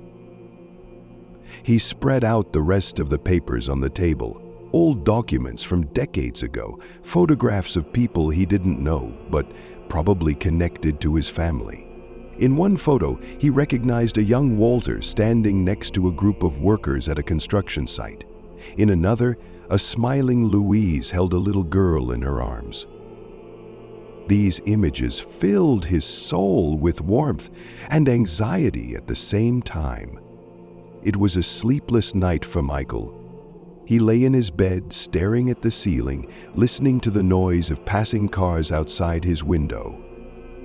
[SPEAKER 1] He spread out the rest of the papers on the table. Old documents from decades ago, photographs of people he didn't know, but probably connected to his family. In one photo, he recognized a young Walter standing next to a group of workers at a construction site. In another, a smiling Louise held a little girl in her arms. These images filled his soul with warmth and anxiety at the same time. It was a sleepless night for Michael. He lay in his bed, staring at the ceiling, listening to the noise of passing cars outside his window.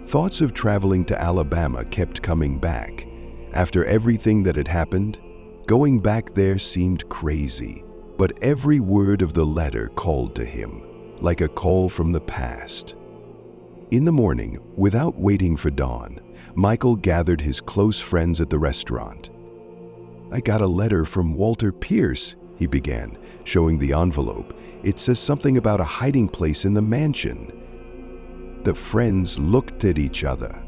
[SPEAKER 1] Thoughts of traveling to Alabama kept coming back. After everything that had happened, going back there seemed crazy, but every word of the letter called to him, like a call from the past. In the morning, without waiting for dawn, Michael gathered his close friends at the restaurant. "I got a letter from Walter Pierce," he began, showing the envelope. "It says something about a hiding place in the mansion." The friends looked at each other.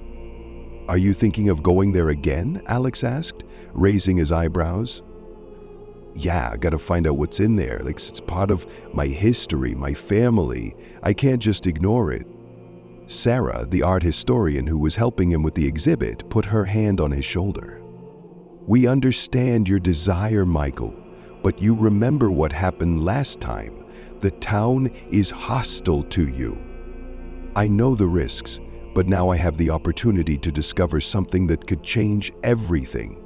[SPEAKER 1] "Are you thinking of going there again?" Alex asked, raising his eyebrows. "Yeah, I gotta find out what's in there. It's part of my history, my family. I can't just ignore it." Sarah, the art historian who was helping him with the exhibit, put her hand on his shoulder. "We understand your desire, Michael, but you remember what happened last time. The town is hostile to you. I know the risks, but now I have the opportunity to discover something that could change everything."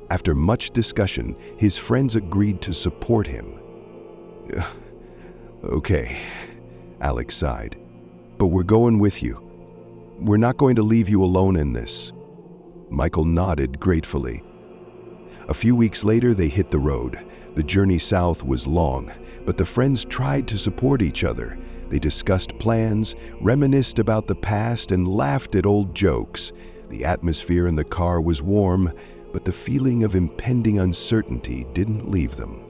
[SPEAKER 1] After much discussion, his friends agreed to support him. "Okay," Alex sighed. But we're going with you. We're not going to leave you alone in this." Michael nodded gratefully. A few weeks later, they hit the road. The journey south was long, but the friends tried to support each other. They discussed plans, reminisced about the past, and laughed at old jokes. The atmosphere in the car was warm, but the feeling of impending uncertainty didn't leave them.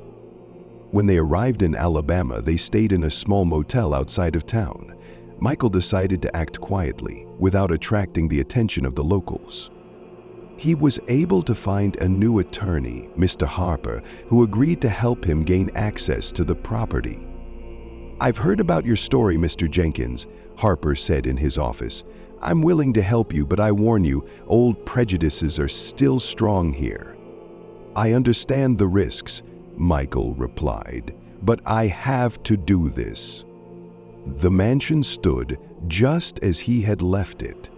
[SPEAKER 1] When they arrived in Alabama, they stayed in a small motel outside of town. Michael decided to act quietly, without attracting the attention of the locals. He was able to find a new attorney, Mr. Harper, who agreed to help him gain access to the property. "I've heard about your story, Mr. Jenkins," Harper said in his office. "I'm willing to help you, but I warn you, old prejudices are still strong here." "I understand the risks," Michael replied, "but I have to do this." The mansion stood just as he had left it,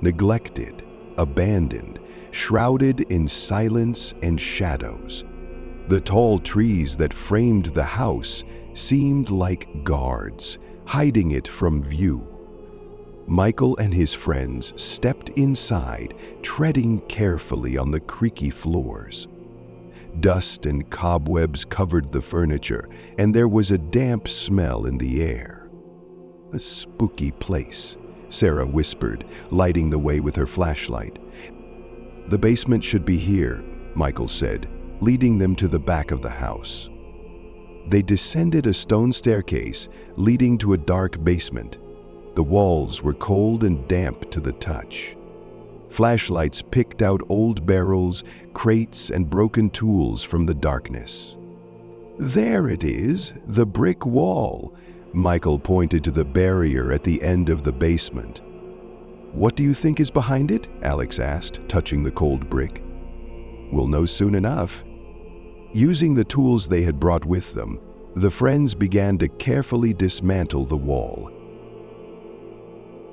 [SPEAKER 1] neglected, abandoned, shrouded in silence and shadows. The tall trees that framed the house seemed like guards, hiding it from view. Michael and his friends stepped inside, treading carefully on the creaky floors. Dust and cobwebs covered the furniture, and there was a damp smell in the air. "A spooky place," Sarah whispered, lighting the way with her flashlight. "The basement should be here," Michael said, leading them to the back of the house. They descended a stone staircase leading to a dark basement. The walls were cold and damp to the touch. Flashlights picked out old barrels, crates, and broken tools from the darkness. "There it is, the brick wall," Michael pointed to the barrier at the end of the basement. "What do you think is behind it?" Alex asked, touching the cold brick. "We'll know soon enough." Using the tools they had brought with them, the friends began to carefully dismantle the wall.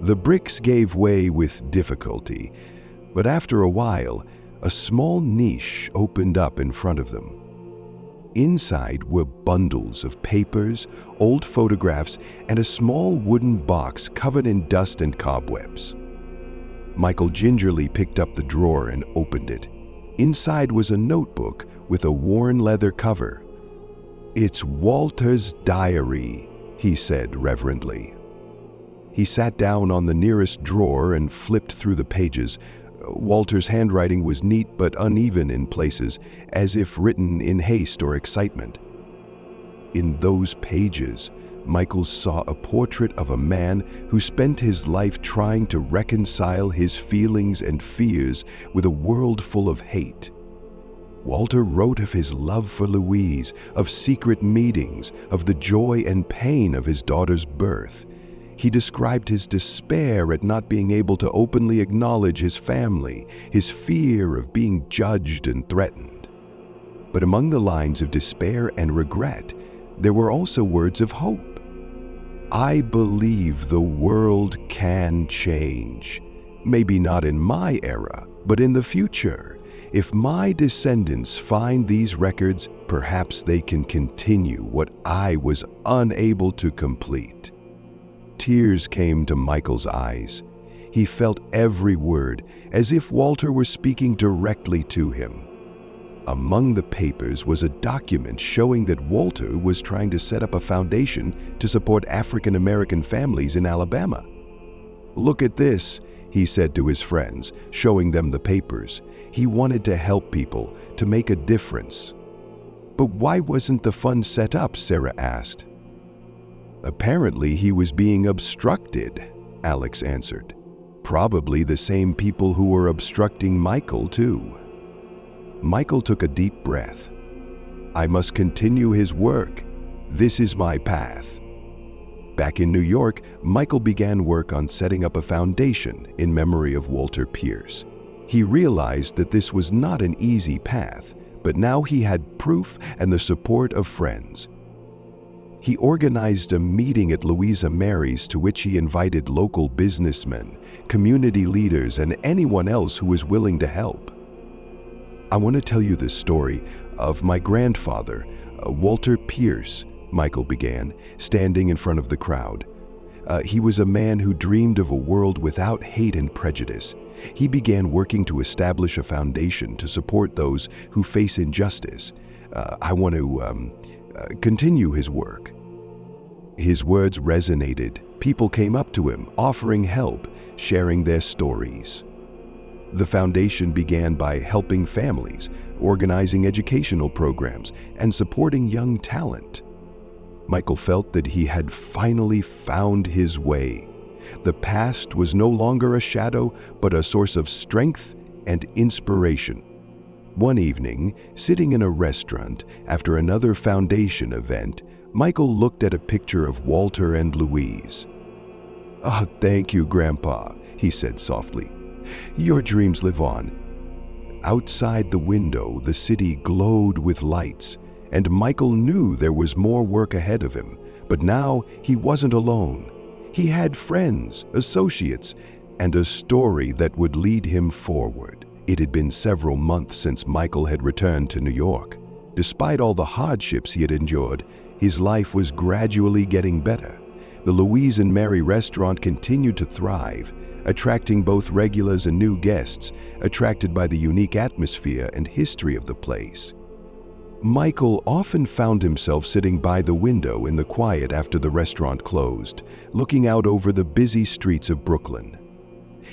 [SPEAKER 1] The bricks gave way with difficulty, but after a while, a small niche opened up in front of them. Inside were bundles of papers, old photographs, and a small wooden box covered in dust and cobwebs. Michael gingerly picked up the drawer and opened it. Inside was a notebook with a worn leather cover. "It's Walter's diary," he said reverently. He sat down on the nearest drawer and flipped through the pages. Walter's handwriting was neat but uneven in places, as if written in haste or excitement. In those pages, Michael saw a portrait of a man who spent his life trying to reconcile his feelings and fears with a world full of hate. Walter wrote of his love for Louise, of secret meetings, of the joy and pain of his daughter's birth. He described his despair at not being able to openly acknowledge his family, his fear of being judged and threatened. But among the lines of despair and regret, there were also words of hope. "I believe the world can change. Maybe not in my era, but in the future. If my descendants find these records, perhaps they can continue what I was unable to complete." Tears came to Michael's eyes. He felt every word, as if Walter were speaking directly to him. Among the papers was a document showing that Walter was trying to set up a foundation to support African American families in Alabama. "Look at this," he said to his friends, showing them the papers. He wanted to help people, to make a difference. "But why wasn't the fund set up?" Sarah asked. "Apparently he was being obstructed," Alex answered. "Probably the same people who were obstructing Michael, too." Michael took a deep breath. "I must continue his work. This is my path." Back in New York, Michael began work on setting up a foundation in memory of Walter Pierce. He realized that this was not an easy path, but now he had proof and the support of friends. He organized a meeting at Louisa Mary's to which he invited local businessmen, community leaders, and anyone else who was willing to help. "I want to tell you the story of my grandfather, Walter Pierce," Michael began, standing in front of the crowd. He was a man who dreamed of a world without hate and prejudice. He began working to establish a foundation to support those who face injustice. I want to continue his work. His words resonated. People came up to him, offering help, sharing their stories. The foundation began by helping families, organizing educational programs, and supporting young talent. Michael felt that he had finally found his way. The past was no longer a shadow, but a source of strength and inspiration. One evening, sitting in a restaurant after another foundation event, Michael looked at a picture of Walter and Louise. "Oh, thank you, Grandpa," he said softly. "Your dreams live on." Outside the window, the city glowed with lights, and Michael knew there was more work ahead of him. But now he wasn't alone. He had friends, associates, and a story that would lead him forward. It had been several months since Michael had returned to New York. Despite all the hardships he had endured, his life was gradually getting better. The Louise and Mary restaurant continued to thrive, attracting both regulars and new guests, attracted by the unique atmosphere and history of the place. Michael often found himself sitting by the window in the quiet after the restaurant closed, looking out over the busy streets of Brooklyn.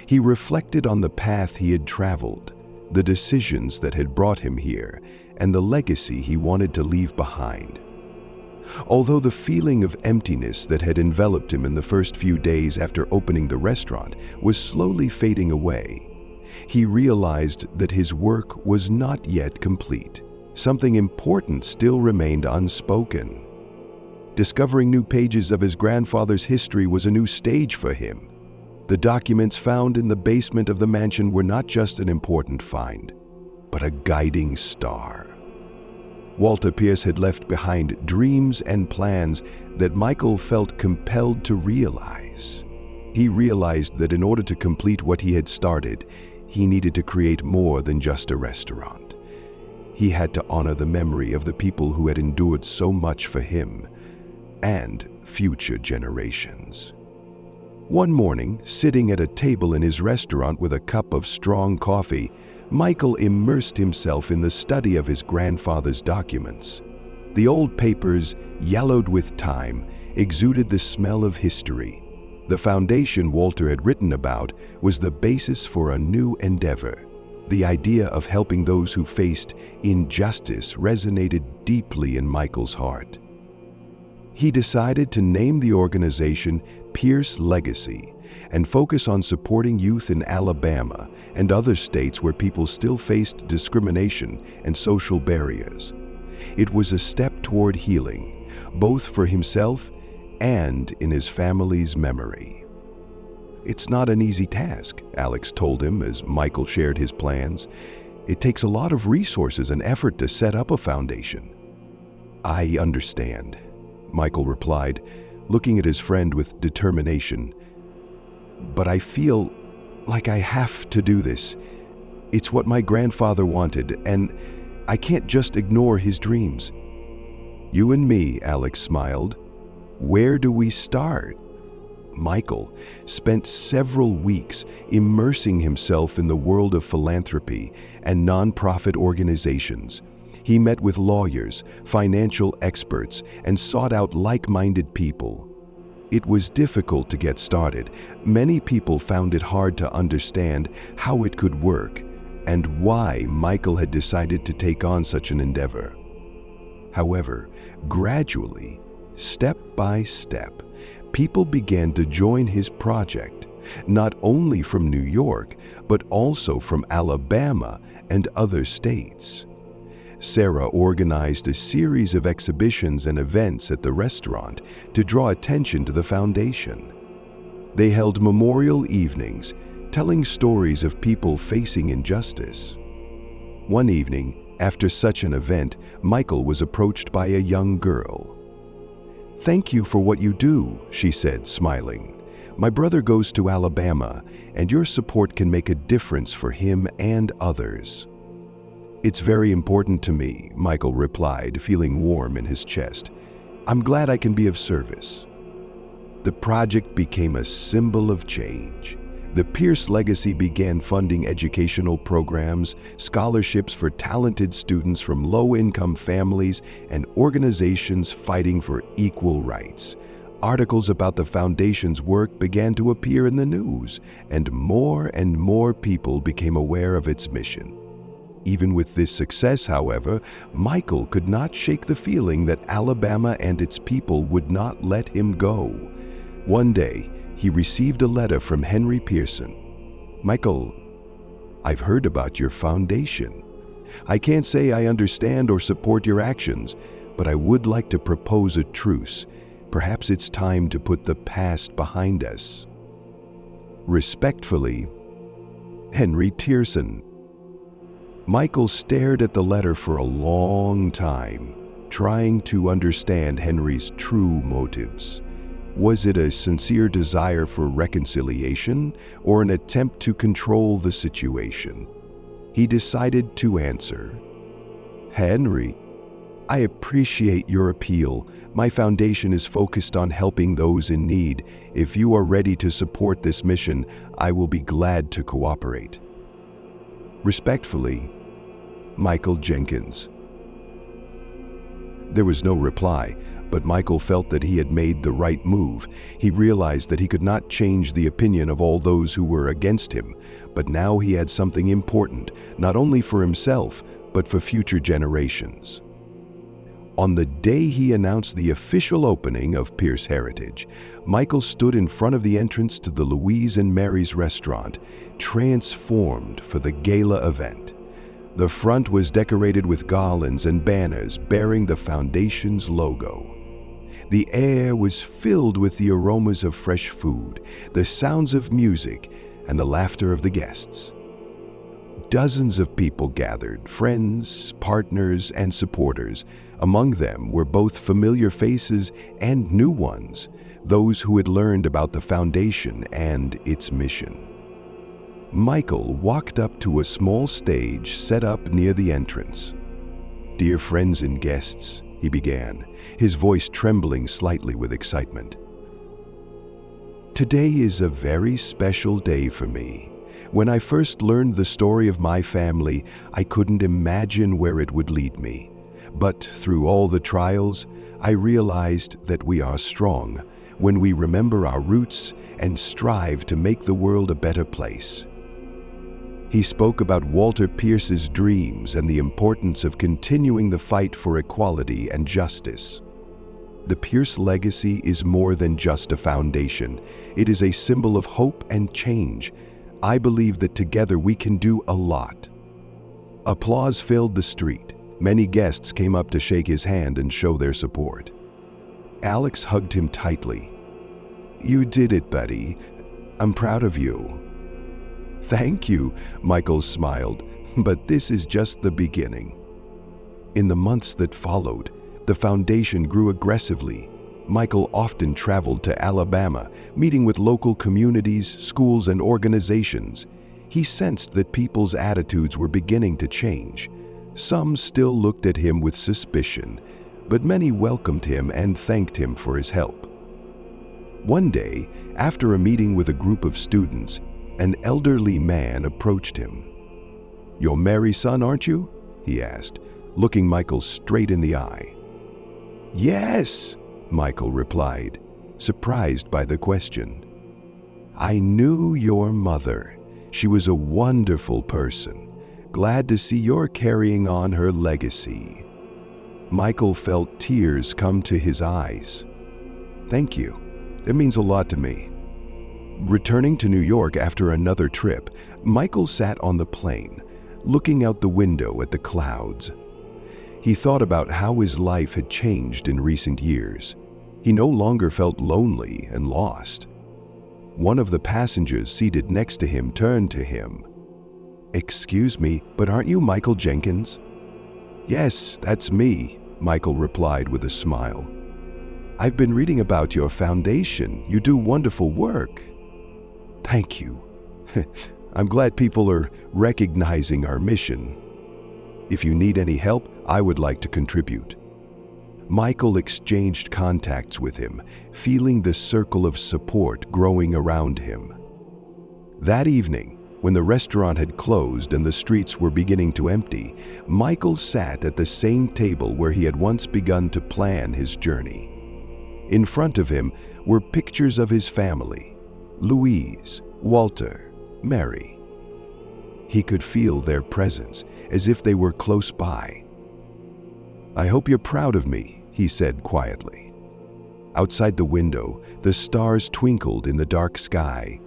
[SPEAKER 1] He reflected on the path he had traveled, the decisions that had brought him here, and the legacy he wanted to leave behind. Although the feeling of emptiness that had enveloped him in the first few days after opening the restaurant was slowly fading away, he realized that his work was not yet complete. Something important still remained unspoken. Discovering new pages of his grandfather's history was a new stage for him. The documents found in the basement of the mansion were not just an important find, but a guiding star. Walter Pierce had left behind dreams and plans that Michael felt compelled to realize. He realized that in order to complete what he had started, he needed to create more than just a restaurant. He had to honor the memory of the people who had endured so much for him and future generations. One morning, sitting at a table in his restaurant with a cup of strong coffee, Michael immersed himself in the study of his grandfather's documents. The old papers, yellowed with time, exuded the smell of history. The foundation Walter had written about was the basis for a new endeavor. The idea of helping those who faced injustice resonated deeply in Michael's heart. He decided to name the organization Pierce Legacy and focus on supporting youth in Alabama and other states where people still faced discrimination and social barriers. It was a step toward healing, both for himself and in his family's memory. "It's not an easy task," Alex told him as Michael shared his plans. "It takes a lot of resources and effort to set up a foundation." "I understand," Michael replied, looking at his friend with determination. "But I feel like I have to do this. It's what my grandfather wanted, and I can't just ignore his dreams." "You and me," Alex smiled. "Where do we start?" Michael spent several weeks immersing himself in the world of philanthropy and nonprofit organizations. He met with lawyers, financial experts, and sought out like-minded people. It was difficult to get started. Many people found it hard to understand how it could work and why Michael had decided to take on such an endeavor. However, gradually, step by step, people began to join his project, not only from New York, but also from Alabama and other states. Sarah organized a series of exhibitions and events at the restaurant to draw attention to the foundation. They held memorial evenings, telling stories of people facing injustice. One evening, after such an event, Michael was approached by a young girl. "Thank you for what you do," she said, smiling. "My brother goes to Alabama, and your support can make a difference for him and others." "It's very important to me," Michael replied, feeling warm in his chest. "I'm glad I can be of service." The project became a symbol of change. The Pierce legacy began funding educational programs, scholarships for talented students from low-income families, and organizations fighting for equal rights. Articles about the foundation's work began to appear in the news, and more people became aware of its mission. Even with this success, however, Michael could not shake the feeling that Alabama and its people would not let him go. One day, he received a letter from Henry Pearson. "Michael, I've heard about your foundation. I can't say I understand or support your actions, but I would like to propose a truce. Perhaps it's time to put the past behind us. Respectfully, Henry Pearson." Michael stared at the letter for a long time, trying to understand Henry's true motives. Was it a sincere desire for reconciliation or an attempt to control the situation? He decided to answer. "Henry, I appreciate your appeal. My foundation is focused on helping those in need. If you are ready to support this mission, I will be glad to cooperate. Respectfully, Michael Jenkins." There was no reply, but Michael felt that he had made the right move. He realized that he could not change the opinion of all those who were against him, but now he had something important, not only for himself, but for future generations. On the day he announced the official opening of Pierce Heritage, Michael stood in front of the entrance to the Louise and Mary's restaurant, transformed for the gala event. The front was decorated with garlands and banners bearing the foundation's logo. The air was filled with the aromas of fresh food, the sounds of music, and the laughter of the guests. Dozens of people gathered, friends, partners, and supporters. Among them were both familiar faces and new ones, those who had learned about the foundation and its mission. Michael walked up to a small stage set up near the entrance. "Dear friends and guests," he began, his voice trembling slightly with excitement. "Today is a very special day for me. When I first learned the story of my family, I couldn't imagine where it would lead me. But through all the trials, I realized that we are strong when we remember our roots and strive to make the world a better place." He spoke about Walter Pierce's dreams and the importance of continuing the fight for equality and justice. The Pierce legacy is more than just a foundation. It is a symbol of hope and change. I believe that together we can do a lot. Applause filled the street. Many guests came up to shake his hand and show their support. Alex hugged him tightly. "You did it, buddy. I'm proud of you." "Thank you," Michael smiled, "but this is just the beginning." In the months that followed, the foundation grew aggressively. Michael often traveled to Alabama, meeting with local communities, schools, and organizations. He sensed that people's attitudes were beginning to change. Some still looked at him with suspicion, but many welcomed him and thanked him for his help. One day, after a meeting with a group of students, an elderly man approached him. "You're Mary's son, aren't you?" he asked, looking Michael straight in the eye. "Yes," Michael replied, surprised by the question. "I knew your mother. She was a wonderful person. Glad to see you're carrying on her legacy." Michael felt tears come to his eyes. "Thank you. It means a lot to me." Returning to New York after another trip, Michael sat on the plane, looking out the window at the clouds. He thought about how his life had changed in recent years. He no longer felt lonely and lost. One of the passengers seated next to him turned to him. "Excuse me, but aren't you Michael Jenkins?" "Yes, that's me," Michael replied with a smile. "I've been reading about your foundation. You do wonderful work." "Thank you. I'm glad people are recognizing our mission. If you need any help, I would like to contribute." Michael exchanged contacts with him, feeling the circle of support growing around him. That evening, when the restaurant had closed and the streets were beginning to empty, Michael sat at the same table where he had once begun to plan his journey. In front of him were pictures of his family: Louise, Walter, Mary. He could feel their presence, as if they were close by. "I hope you're proud of me," he said quietly. Outside the window, the stars twinkled in the dark sky.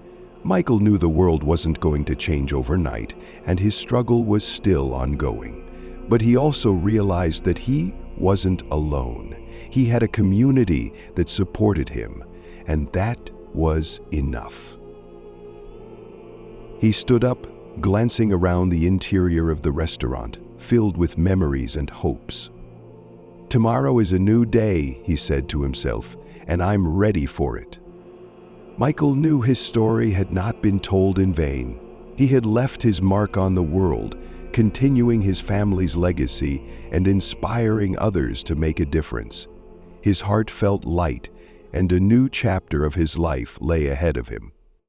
[SPEAKER 1] Michael knew the world wasn't going to change overnight, and his struggle was still ongoing. But he also realized that he wasn't alone. He had a community that supported him, and that was enough. He stood up, glancing around the interior of the restaurant, filled with memories and hopes. "Tomorrow is a new day," he said to himself, "and I'm ready for it." Michael knew his story had not been told in vain. He had left his mark on the world, continuing his family's legacy and inspiring others to make a difference. His heart felt light, and a new chapter of his life lay ahead of him.